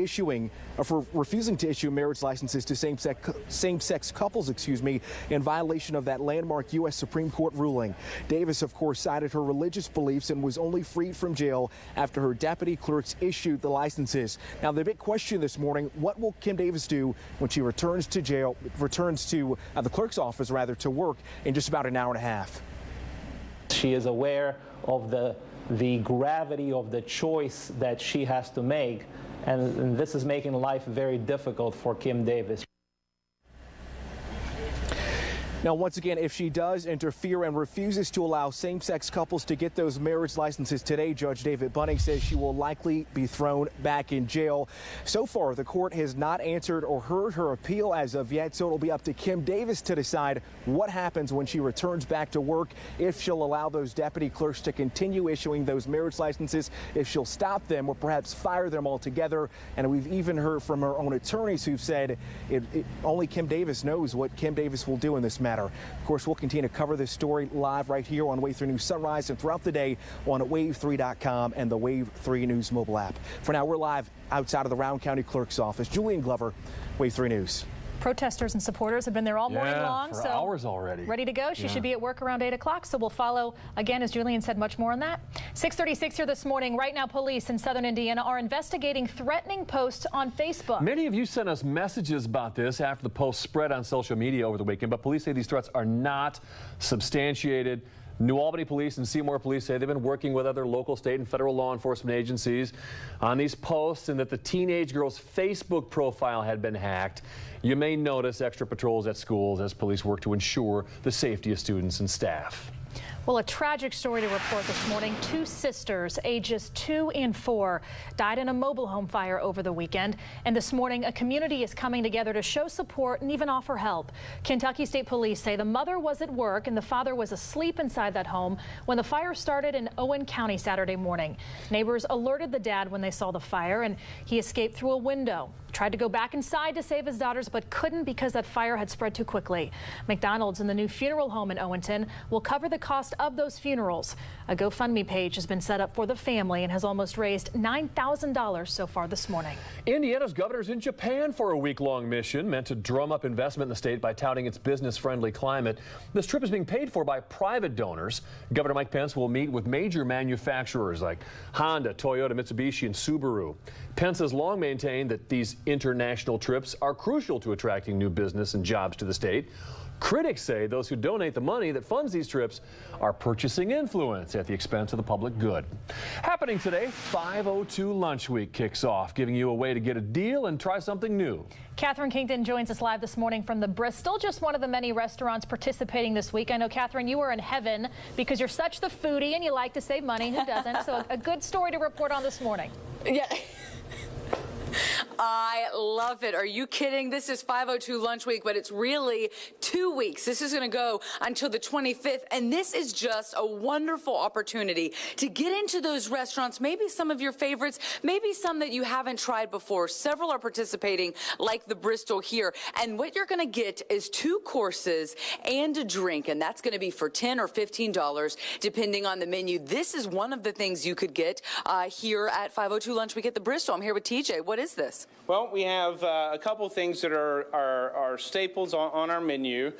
refusing to issue marriage licenses to same-sex couples, in violation of that landmark U.S. Supreme Court ruling. Davis, of course, cited her religious beliefs and was only freed from jail after her deputy clerks issued the licenses. Now, the big question this morning, what will Kim Davis do when she returns to the clerk's office, to work in just about an hour and a half? She is aware of the gravity of the choice that she has to make, and this is making life very difficult for Kim Davis. Now, once again, if she does interfere and refuses to allow same-sex couples to get those marriage licenses today, Judge David Bunning says she will likely be thrown back in jail. So far, the court has not answered or heard her appeal as of yet, so it'll be up to Kim Davis to decide what happens when she returns back to work, if she'll allow those deputy clerks to continue issuing those marriage licenses, if she'll stop them or perhaps fire them altogether. And we've even heard from her own attorneys who've said only Kim Davis knows what Kim Davis will do in this matter. Of course, we'll continue to cover this story live right here on Wave 3 News Sunrise and throughout the day on wave3.com and the Wave 3 News mobile app. For now, we're live outside of the Rowan County Clerk's office. Julian Glover, Wave 3 News. Protesters and supporters have been there all morning long, for hours already. Ready to go. She should be at work around 8 o'clock, so we'll follow, again, as Julian said, much more on that. 6:36 here this morning. Right now, police in southern Indiana are investigating threatening posts on Facebook. Many of you sent us messages about this after the post spread on social media over the weekend, but police say these threats are not substantiated. New Albany Police and Seymour Police say they've been working with other local, state, and federal law enforcement agencies on these posts, and that the teenage girl's Facebook profile had been hacked. You may notice extra patrols at schools as police work to ensure the safety of students and staff. Well, a tragic story to report this morning. Two sisters, ages 2 and 4, died in a mobile home fire over the weekend. And this morning, a community is coming together to show support and even offer help. Kentucky State Police say the mother was at work and the father was asleep inside that home when the fire started in Owen County Saturday morning. Neighbors alerted the dad when they saw the fire, and he escaped through a window. Tried to go back inside to save his daughters, but couldn't because that fire had spread too quickly. McDonald's and the new funeral home in Owenton will cover the cost of those funerals. A GoFundMe page has been set up for the family and has almost raised $9,000 so far this morning. Indiana's governor's in Japan for a week-long mission meant to drum up investment in the state by touting its business-friendly climate. This trip is being paid for by private donors. Governor Mike Pence will meet with major manufacturers like Honda, Toyota, Mitsubishi, and Subaru. Pence has long maintained that these international trips are crucial to attracting new business and jobs to the state. Critics say those who donate the money that funds these trips are purchasing influence at the expense of the public good. Happening today, 502 Lunch Week kicks off, giving you a way to get a deal and try something new. Catherine Kington joins us live this morning from the Bristol, just one of the many restaurants participating this week. I know, Catherine, you are in heaven because you're such the foodie and you like to save money. Who doesn't? So a good story to report on this morning. Yeah. I love it. Are you kidding? This is 502 lunch week, but it's really 2 weeks. This is going to go until the 25th, and this is just a wonderful opportunity to get into those restaurants, maybe some of your favorites, maybe some that you haven't tried before. Several are participating, like the Bristol here, and what you're going to get is 2 courses and a drink, and that's going to be for $10 or $15, depending on the menu. This is one of the things you could get here at 502 lunch week at the Bristol. I'm here with TJ. What is this? Well, we have a couple things that are staples on our menu,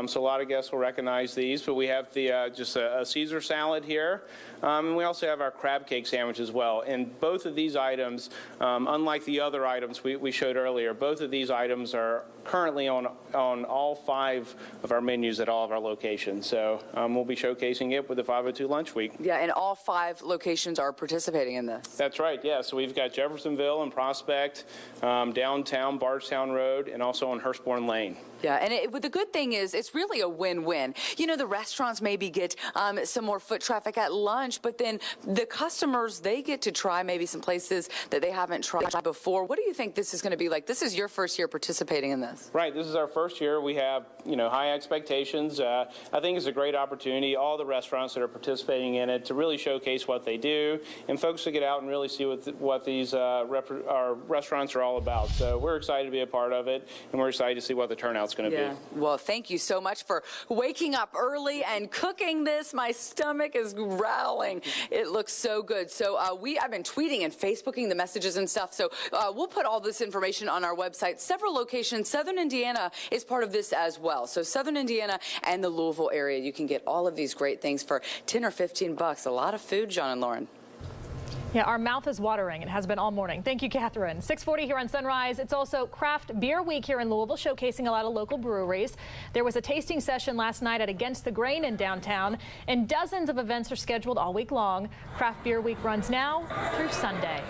so a lot of guests will recognize these. But we have the just a Caesar salad here, and we also have our crab cake sandwich as well. And both of these items, unlike the other items we showed earlier, both of these items are currently on all 5 of our menus at all of our locations. So we'll be showcasing it with the 502 lunch week. Yeah, and all 5 locations are participating in this. That's right. Yeah. So we've got Jeffersonville and Prospect, downtown Bardstown Road, and also on Hurstbourne Lane. Yeah, and the good thing is it's really a win-win. You know, the restaurants maybe get some more foot traffic at lunch, but then the customers, they get to try maybe some places that they haven't tried before. What do you think this is going to be like? This is your first year participating in this. Right. This is our first year. We have, high expectations. I think it's a great opportunity, all the restaurants that are participating in it, to really showcase what they do and folks to get out and really see what these our restaurants are all about. So we're excited to be a part of it, and we're excited to see what the turnout's going to be. Well, thank you so much for waking up early and cooking this. My stomach is growling. It looks so good. So I've been tweeting and Facebooking the messages and stuff. So we'll put all this information on our website. Several locations. Southern Indiana is part of this as well. So Southern Indiana and the Louisville area, you can get all of these great things for $10 or $15. A lot of food, John and Lauren. Yeah, our mouth is watering. It has been all morning. Thank you, Catherine. 6:40 here on Sunrise. It's also Craft Beer Week here in Louisville, showcasing a lot of local breweries. There was a tasting session last night at Against the Grain in downtown, and dozens of events are scheduled all week long. Craft Beer Week runs now through Sunday.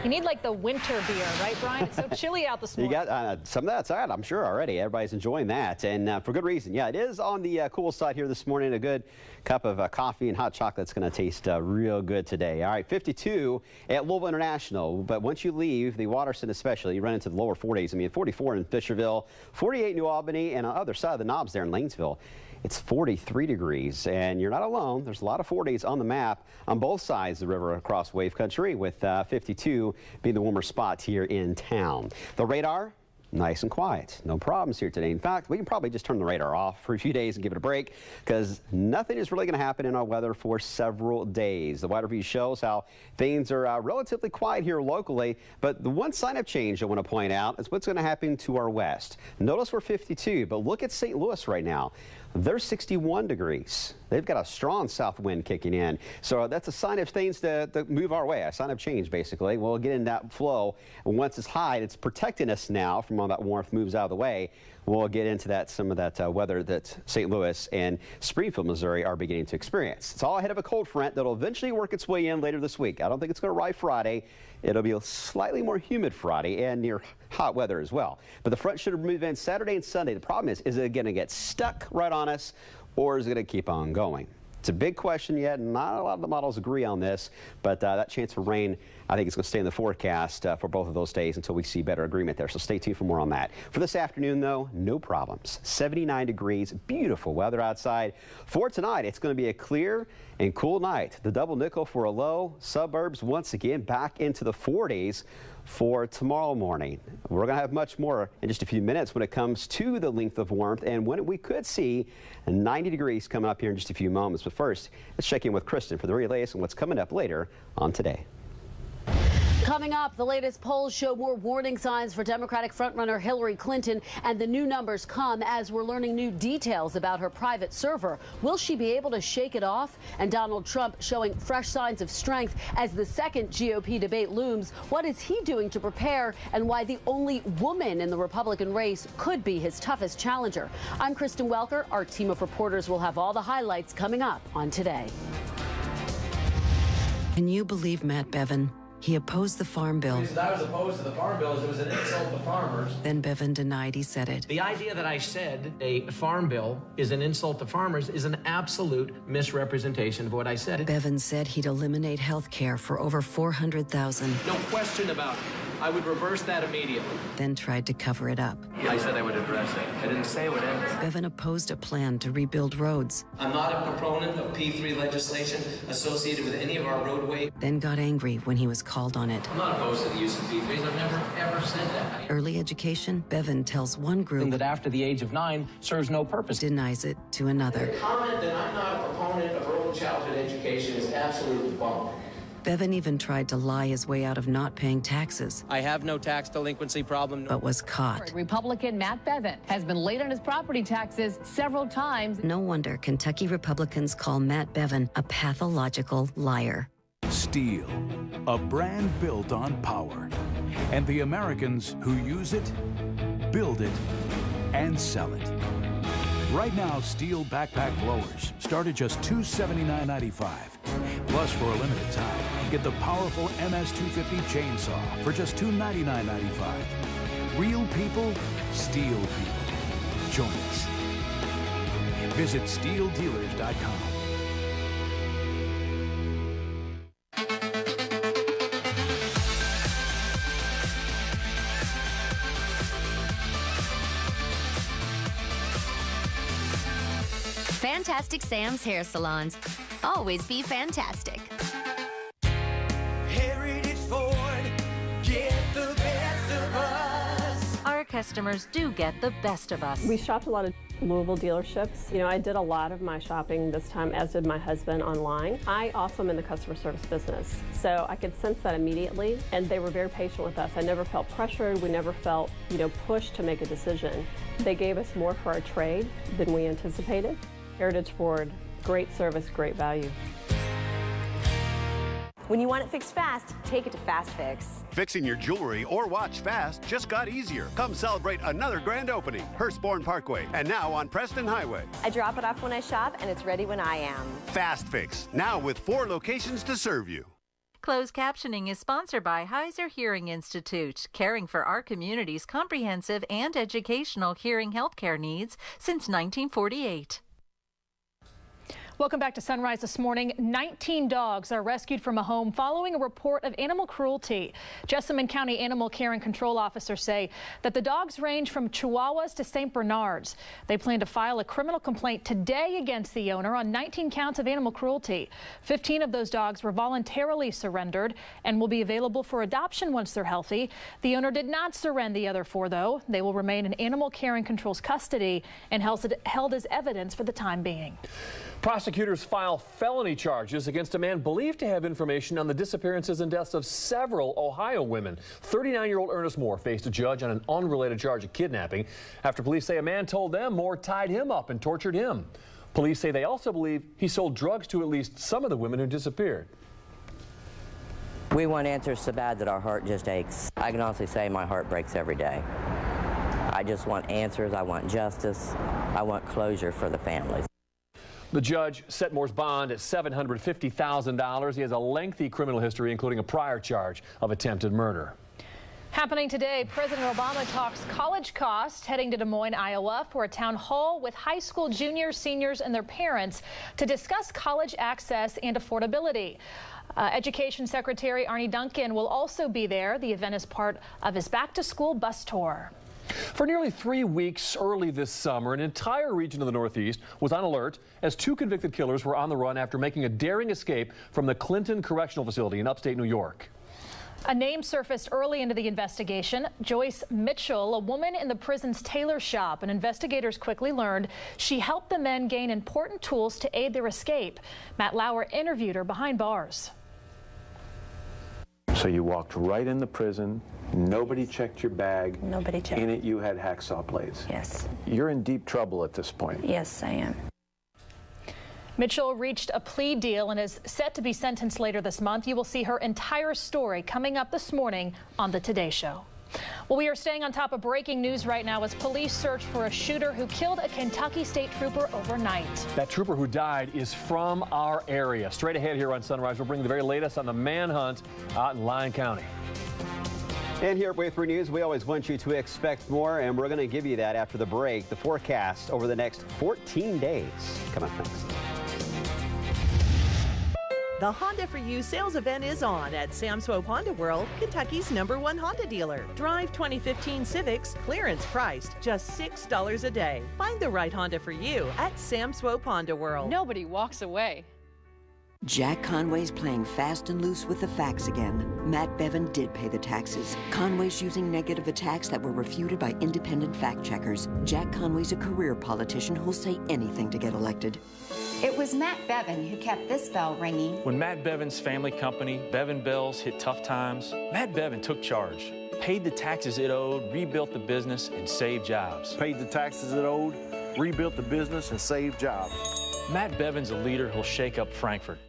You need like the winter beer, right, Brian? It's so chilly out this morning. You got some of that outside, I'm sure, already. Everybody's enjoying that, and for good reason. Yeah, it is on the cool side here this morning. A good cup of coffee and hot chocolate is going to taste real good today. All right, 52 at Louisville International, but once you leave the Waterston especially, you run into the lower 40s. I mean, 44 in Fisherville, 48 in New Albany, and on the other side of the knobs there in Lanesville, it's 43 degrees, and you're not alone. There's a lot of 40s on the map on both sides of the river across Wave Country, with 52 being the warmer spot here in town. The radar, nice and quiet. No problems here today. In fact, we can probably just turn the radar off for a few days and give it a break, because nothing is really going to happen in our weather for several days. The weather view shows how things are relatively quiet here locally, but the one sign of change I want to point out is what's going to happen to our west. Notice we're 52, but look at St. Louis right now. They're 61 degrees. They've got a strong south wind kicking in. So that's a sign of things to move our way, a sign of change, basically. We'll get in that flow. Once it's high, it's protecting us now from all that warmth moves out of the way. We'll get into that, some of that weather that St. Louis and Springfield, Missouri are beginning to experience. It's all ahead of a cold front that'll eventually work its way in later this week. I don't think it's going to arrive Friday. It'll be a slightly more humid Friday and near hot weather as well. But the front should move in Saturday and Sunday. The problem is it going to get stuck right on us, or is it going to keep on going? It's a big question yet. Not a lot of the models agree on this, but that chance for rain, I think it's going to stay in the forecast for both of those days until we see better agreement there. So stay tuned for more on that. For this afternoon, though, no problems. 79 degrees, beautiful weather outside. For tonight, it's going to be a clear and cool night. The double nickel for a low. Suburbs once again back into the 40s for tomorrow morning. We're going to have much more in just a few minutes when it comes to the length of warmth and when we could see 90 degrees coming up here in just a few moments. But first, let's check in with Kristen for the very latest and what's coming up later on Today. Coming up, the latest polls show more warning signs for Democratic frontrunner Hillary Clinton, and the new numbers come as we're learning new details about her private server. Will she be able to shake it off? And Donald Trump showing fresh signs of strength as the second GOP debate looms. What is he doing to prepare, and why the only woman in the Republican race could be his toughest challenger? I'm Kristen Welker. Our team of reporters will have all the highlights coming up on Today. Can you believe Matt Bevin? He opposed the farm bill. The reason I was opposed to the farm bill is it was an insult to farmers. Then Bevin denied he said it. The idea that I said a farm bill is an insult to farmers is an absolute misrepresentation of what I said. Bevin said he'd eliminate health care for over 400,000. No question about it. I would reverse that immediately. Then tried to cover it up. I said I would address it. I didn't say it would end. Bevan opposed a plan to rebuild roads, I'm not a proponent of P3 legislation associated with any of our roadway. then got angry when he was called on it. I'm not opposed to the use of P3s. I've never, ever said that. Early education, Bevan tells one group That after the age of 9 serves no purpose. denies it to another. The comment that I'm not a proponent of early childhood education is absolutely bunk. Bevan even tried to lie his way out of not paying taxes, I have no tax delinquency problem. but was caught. Republican Matt Bevan has been late on his property taxes several times. No wonder Kentucky Republicans call Matt Bevan a pathological liar. Steel, a brand built on power. And the Americans who use it, build it, and sell it. Right now, Steel backpack blowers start at just $279.95. Plus, for a limited time, get the powerful MS-250 chainsaw for just $299.95. Real people, steel people. Join us. Visit SteelDealers.com. Fantastic Sam's Hair Salons. Always be fantastic. Heritage Ford, get the best of us. Our customers do get the best of us. We shopped a lot of Louisville dealerships. You know, I did a lot of my shopping this time, as did my husband, online. I also am in the customer service business, so I could sense that immediately, and they were very patient with us. I never felt pressured. We never felt, pushed to make a decision. They gave us more for our trade than we anticipated. Heritage Ford, great service, great value. When you want it fixed fast, take it to Fast Fix. Fixing your jewelry or watch fast just got easier. Come celebrate another grand opening, Hurstbourne Parkway, and now on Preston Highway. I drop it off when I shop, and it's ready when I am. Fast Fix, now with 4 locations to serve you. Closed captioning is sponsored by Heiser Hearing Institute, caring for our community's comprehensive and educational hearing healthcare needs since 1948. Welcome back to Sunrise this morning. 19 dogs are rescued from a home following a report of animal cruelty. Jessamine County Animal Care and Control officers say that the dogs range from Chihuahuas to St. Bernards. They plan to file a criminal complaint today against the owner on 19 counts of animal cruelty. 15 of those dogs were voluntarily surrendered and will be available for adoption once they're healthy. The owner did not surrender the other 4, though. They will remain in Animal Care and Control's custody and held as evidence for the time being. Prosecutors file felony charges against a man believed to have information on the disappearances and deaths of several Ohio women. 39-year-old Ernest Moore faced a judge on an unrelated charge of kidnapping after police say a man told them Moore tied him up and tortured him. Police say they also believe he sold drugs to at least some of the women who disappeared. We want answers so bad that our heart just aches. I can honestly say my heart breaks every day. I just want answers. I want justice. I want closure for the families. The judge set Moore's bond at $750,000. He has a lengthy criminal history, including a prior charge of attempted murder. Happening today, President Obama talks college costs, heading to Des Moines, Iowa for a town hall with high school juniors, seniors, and their parents to discuss college access and affordability. Education Secretary Arnie Duncan will also be there. The event is part of his back-to-school bus tour. For nearly 3 weeks early this summer, an entire region of the Northeast was on alert as 2 convicted killers were on the run after making a daring escape from the Clinton Correctional Facility in upstate New York. A name surfaced early into the investigation, Joyce Mitchell, a woman in the prison's tailor shop, and investigators quickly learned she helped the men gain important tools to aid their escape. Matt Lauer interviewed her behind bars. So you walked right in the prison, nobody checked your bag. Nobody checked. In it you had hacksaw blades. Yes. You're in deep trouble at this point. Yes, I am. Mitchell reached a plea deal and is set to be sentenced later this month. You will see her entire story coming up this morning on the Today Show. Well, we are staying on top of breaking news right now as police search for a shooter who killed a Kentucky State Trooper overnight. That trooper who died is from our area. Straight ahead here on Sunrise, we'll bring the very latest on the manhunt out in Lyon County. And here at Wave 3 News, we always want you to expect more, and we're going to give you that after the break. The forecast over the next 14 days. Come on, next. The Honda for You sales event is on at Sam Swope Honda World, Kentucky's #1 Honda dealer. Drive 2015 Civics, clearance priced, just $6 a day. Find the right Honda for you at Sam Swope Honda World. Nobody walks away. Jack Conway's playing fast and loose with the facts again. Matt Bevin did pay the taxes. Conway's using negative attacks that were refuted by independent fact checkers. Jack Conway's a career politician who'll say anything to get elected. It was Matt Bevin who kept this bell ringing. When Matt Bevin's family company, Bevin Bells, hit tough times, Matt Bevin took charge, paid the taxes it owed, rebuilt the business, and saved jobs. Paid the taxes it owed, rebuilt the business, and saved jobs. Matt Bevin's a leader who'll shake up Frankfort.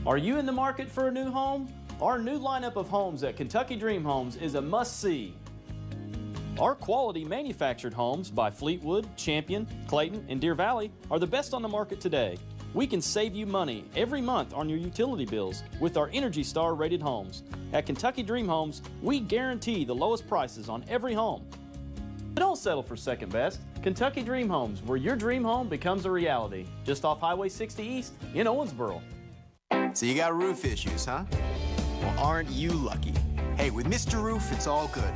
Are you in the market for a new home? Our new lineup of homes at Kentucky Dream Homes is a must-see. Our quality manufactured homes by Fleetwood, Champion, Clayton, and Deer Valley are the best on the market today. We can save you money every month on your utility bills with our Energy Star rated homes. At Kentucky Dream Homes, we guarantee the lowest prices on every home. But don't settle for second best. Kentucky Dream Homes, where your dream home becomes a reality. Just off Highway 60 East in Owensboro. So you got roof issues, huh? Well, aren't you lucky? Hey, with Mr. Roof, it's all good.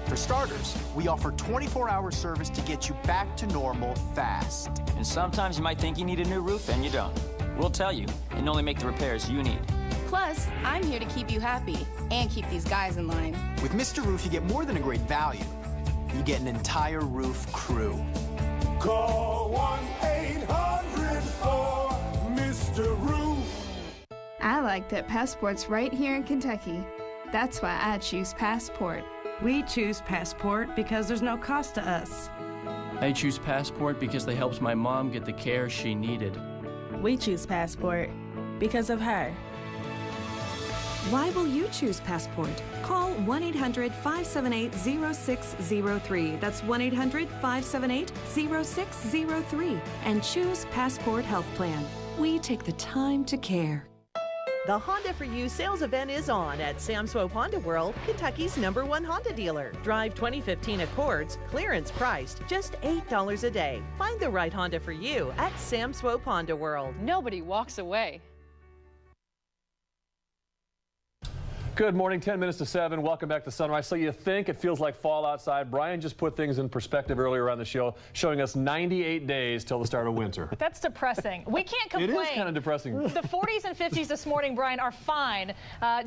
For starters, we offer 24-hour service to get you back to normal fast. And sometimes you might think you need a new roof and you don't. We'll tell you and only make the repairs you need. Plus, I'm here to keep you happy and keep these guys in line. With Mr. Roof, you get more than a great value. You get an entire roof crew. Call 1-800-4-MR-ROOF. I like that Passport's right here in Kentucky. That's why I choose Passport. We choose Passport because there's no cost to us. I choose Passport because they helped my mom get the care she needed. We choose Passport because of her. Why will you choose Passport? Call 1-800-578-0603. That's 1-800-578-0603 and choose Passport Health Plan. We take the time to care. The Honda for You sales event is on at Sam Swope Honda World, Kentucky's #1 Honda dealer. Drive 2015 Accords, clearance priced, just $8 a day. Find the right Honda for you at Sam Swope Honda World. Nobody walks away. Good morning, 10 minutes to 7. Welcome back to Sunrise. So you think it feels like fall outside. Brian just put things in perspective earlier on the show, showing us 98 days till the start of winter. That's depressing. We can't complain. It is kind of depressing. The 40s and 50s this morning, Brian, are fine.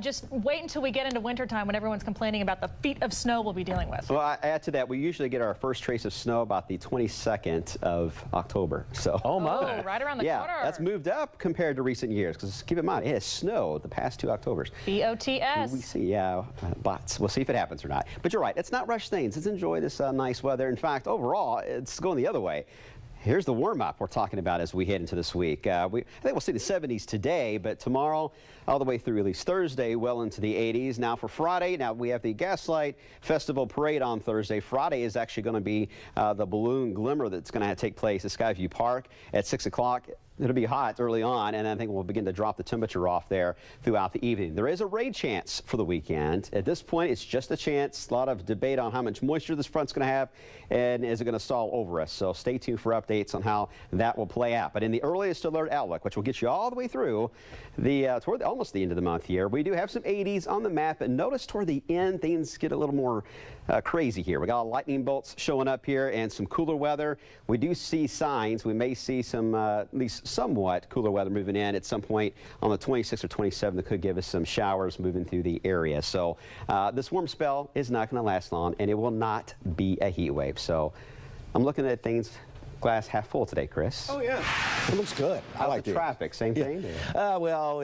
Just wait until we get into wintertime when everyone's complaining about the feet of snow we'll be dealing with. Well, I add to that, we usually get our first trace of snow about the 22nd of October. So, oh my. Oh, right around the corner. Yeah, that's moved up compared to recent years, because keep in mind, it has snowed the past 2 Octobers. BOTS. We see, bots. We'll see if it happens or not. But you're right. Let's not rush things. Let's enjoy this nice weather. In fact, overall, it's going the other way. Here's the warm-up we're talking about as we head into this week. I think we'll see the 70s today, but tomorrow, all the way through at least Thursday, well into the 80s. Now for Friday, now we have the Gaslight Festival Parade on Thursday. Friday is actually going to be the balloon glimmer that's going to take place at Skyview Park at 6 o'clock. It'll be hot early on, and I think we'll begin to drop the temperature off there throughout the evening. There is a rain chance for the weekend. At this point, it's just a chance. A lot of debate on how much moisture this front's going to have, and is it going to stall over us. So stay tuned for updates on how that will play out. But in the earliest alert outlook, which will get you all the way through toward almost the end of the month here, we do have some 80s on the map. And notice toward the end, things get a little more crazy here. We got lightning bolts showing up here and some cooler weather. We do see signs. We may see some at least somewhat cooler weather moving in at some point on the 26th or 27th that could give us some showers moving through the area. So this warm spell is not going to last long, and it will not be a heat wave. So I'm looking at things glass half full today, Chris. Oh, yeah. It looks good. I like the traffic. Same thing? Well,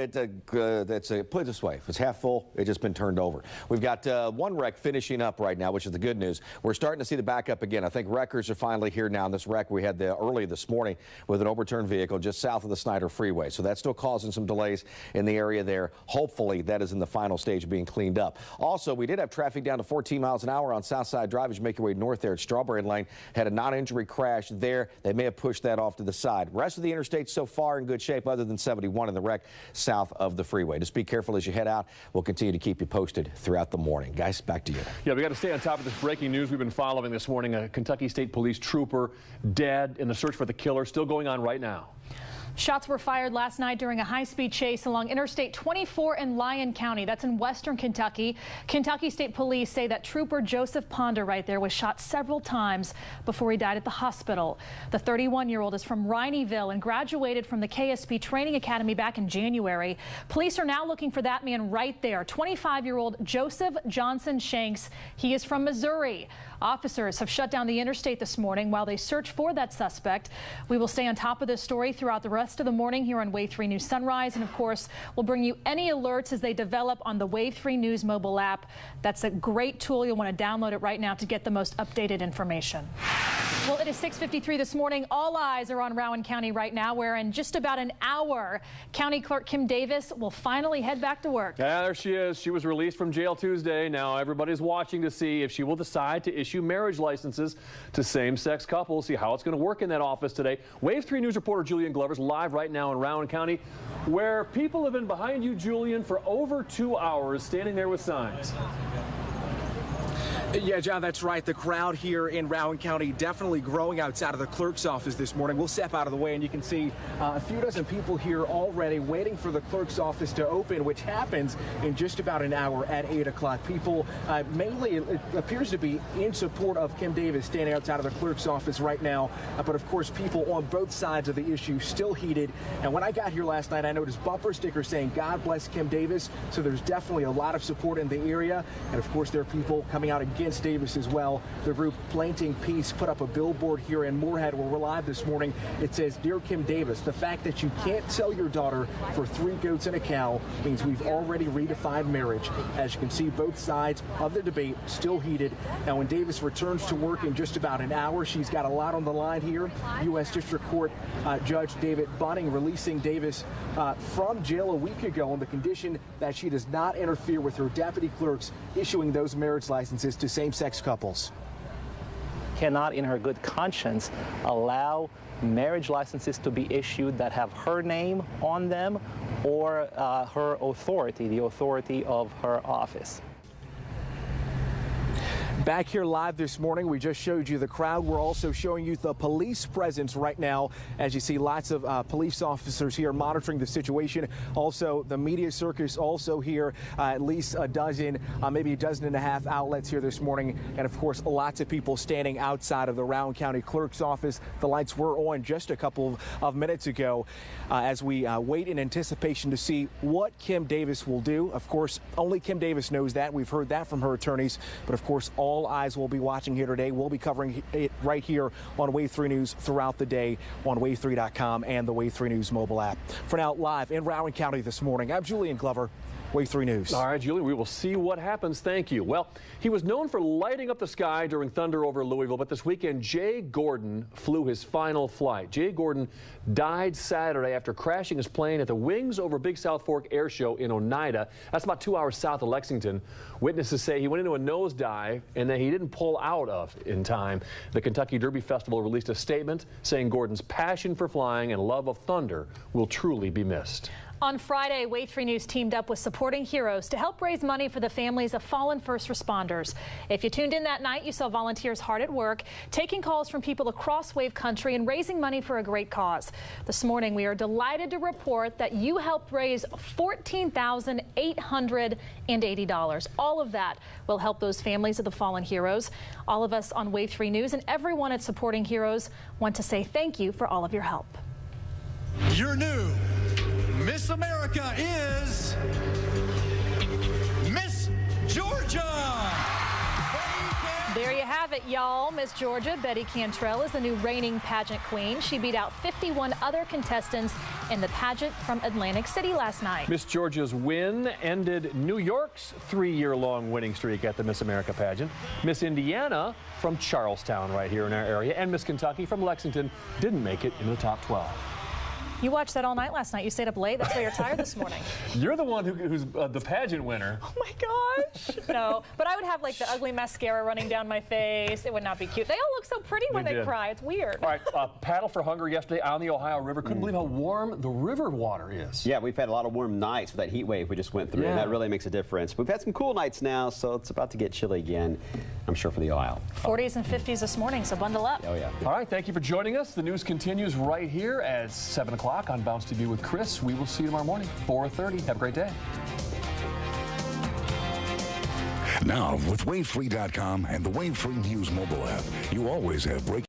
put it this way. If it's half full, it's just been turned over. We've got one wreck finishing up right now, which is the good news. We're starting to see the backup again. I think wreckers are finally here now. This wreck we had early this morning with an overturned vehicle just south of the Snyder Freeway. So that's still causing some delays in the area there. Hopefully, that is in the final stage of being cleaned up. Also, we did have traffic down to 14 miles an hour on Southside Drive as you make your way north there at Strawberry Lane. Had a non-injury crash there. They may have pushed that off to the side. Rest of the interstate so far in good shape other than 71 in the wreck south of the freeway. Just be careful as you head out. We'll continue to keep you posted throughout the morning. Guys, back to you. Yeah, we got to stay on top of this breaking news we've been following this morning. A Kentucky State Police trooper dead in the search for the killer still going on right now. Shots were fired last night during a high-speed chase along Interstate 24 in Lyon County. That's in western Kentucky. Kentucky State Police say that Trooper Joseph Ponder right there was shot several times before he died at the hospital. The 31-year-old is from Rineyville and graduated from the KSP Training Academy back in January. Police are now looking for that man right there, 25-year-old Joseph Johnson Shanks. He is from Missouri. Officers have shut down the interstate this morning while they search for that suspect. We will stay on top of this story throughout the rest of the morning here on Wave 3 News Sunrise. And of course, we'll bring you any alerts as they develop on the Wave 3 News mobile app. That's a great tool. You'll want to download it right now to get the most updated information. Well, it is 6:53 this morning. All eyes are on Rowan County right now, where in just about an hour, County Clerk Kim Davis will finally head back to work. Yeah, there she is. She was released from jail Tuesday. Now everybody's watching to see if she will decide to issue marriage licenses to same-sex couples. See how it's going to work in that office today. Wave 3 News reporter Julian Glover's live right now in Rowan County, where people have been behind you, Julian, for over 2 hours, standing there with signs. Yeah, John, that's right. The crowd here in Rowan County definitely growing outside of the clerk's office this morning. We'll step out of the way, and you can see a few dozen people here already waiting for the clerk's office to open, which happens in just about an hour at 8 o'clock. People mainly, it appears to be in support of Kim Davis, standing outside of the clerk's office right now. But of course, people on both sides of the issue still heated. And when I got here last night, I noticed bumper stickers saying, "God bless Kim Davis." So there's definitely a lot of support in the area. And of course, there are people coming out against Davis as well. The group Planting Peace put up a billboard here in Moorhead where we're live this morning. It says, "Dear Kim Davis, the fact that you can't sell your daughter for 3 goats and a cow means we've already redefined marriage." As you can see, both sides of the debate still heated. Now, when Davis returns to work in just about an hour, she's got a lot on the line here. U.S. District Court Judge David Bunning releasing Davis from jail a week ago on the condition that she does not interfere with her deputy clerks issuing those marriage licenses to same-sex couples. Cannot, in her good conscience, allow marriage licenses to be issued that have her name on them or her authority, the authority of her office. Back here live this morning, we just showed you the crowd. We're also showing you the police presence right now. As you see, lots of police officers here monitoring the situation. Also, the media circus also here, at least a dozen, maybe a dozen and a half outlets here this morning. And of course, lots of people standing outside of the Rowan County Clerk's office. The lights were on just a couple of minutes ago as we wait in anticipation to see what Kim Davis will do. Of course, only Kim Davis knows that. We've heard that from her attorneys. But of course, all eyes will be watching here today. We'll be covering it right here on Wave 3 News throughout the day on wave3.com and the Wave 3 News mobile app. For now, live in Rowan County this morning, I'm Julian Glover, Wave 3 News. All right, Julian, we will see what happens. Thank you. Well, he was known for lighting up the sky during thunder over Louisville, but this weekend, Jay Gordon flew his final flight. Jay Gordon died Saturday after crashing his plane at the Wings over Big South Fork Air Show in Oneida. That's about 2 hours south of Lexington. Witnesses say he went into a nosedive and that he didn't pull out of in time. The Kentucky Derby Festival released a statement saying Gordon's passion for flying and love of thunder will truly be missed. On Friday, Wave 3 News teamed up with Supporting Heroes to help raise money for the families of fallen first responders. If you tuned in that night, you saw volunteers hard at work, taking calls from people across Wave Country and raising money for a great cause. This morning, we are delighted to report that you helped raise $14,880. All of that will help those families of the fallen heroes. All of us on Wave 3 News and everyone at Supporting Heroes want to say thank you for all of your help. Your new Miss America is Miss Georgia. There you have it, y'all. Miss Georgia, Betty Cantrell, is the new reigning pageant queen. She beat out 51 other contestants in the pageant from Atlantic City last night. Miss Georgia's win ended New York's 3-year-long winning streak at the Miss America pageant. Miss Indiana from Charlestown right here in our area, and Miss Kentucky from Lexington didn't make it into the top 12. You watched that all night last night. You stayed up late. That's why you're tired this morning. You're the one who's the pageant winner. Oh, my gosh. No, but I would have, like, the ugly mascara running down my face. It would not be cute. They all look so pretty when they cry. It's weird. All right, Paddle for Hunger yesterday on the Ohio River. Couldn't believe how warm the river water is. Yeah, we've had a lot of warm nights with that heat wave we just went through, and that really makes a difference. We've had some cool nights now, so it's about to get chilly again, I'm sure, for the Ohio. 40s and 50s this morning, so bundle up. Oh, yeah. All right, thank you for joining us. The news continues right here at 7 o'clock. o'clock on Bounce TV with Chris. We will see you tomorrow morning, 4:30. Have a great day. Now, with WaveFree.com and the WaveFree News mobile app, you always have breaking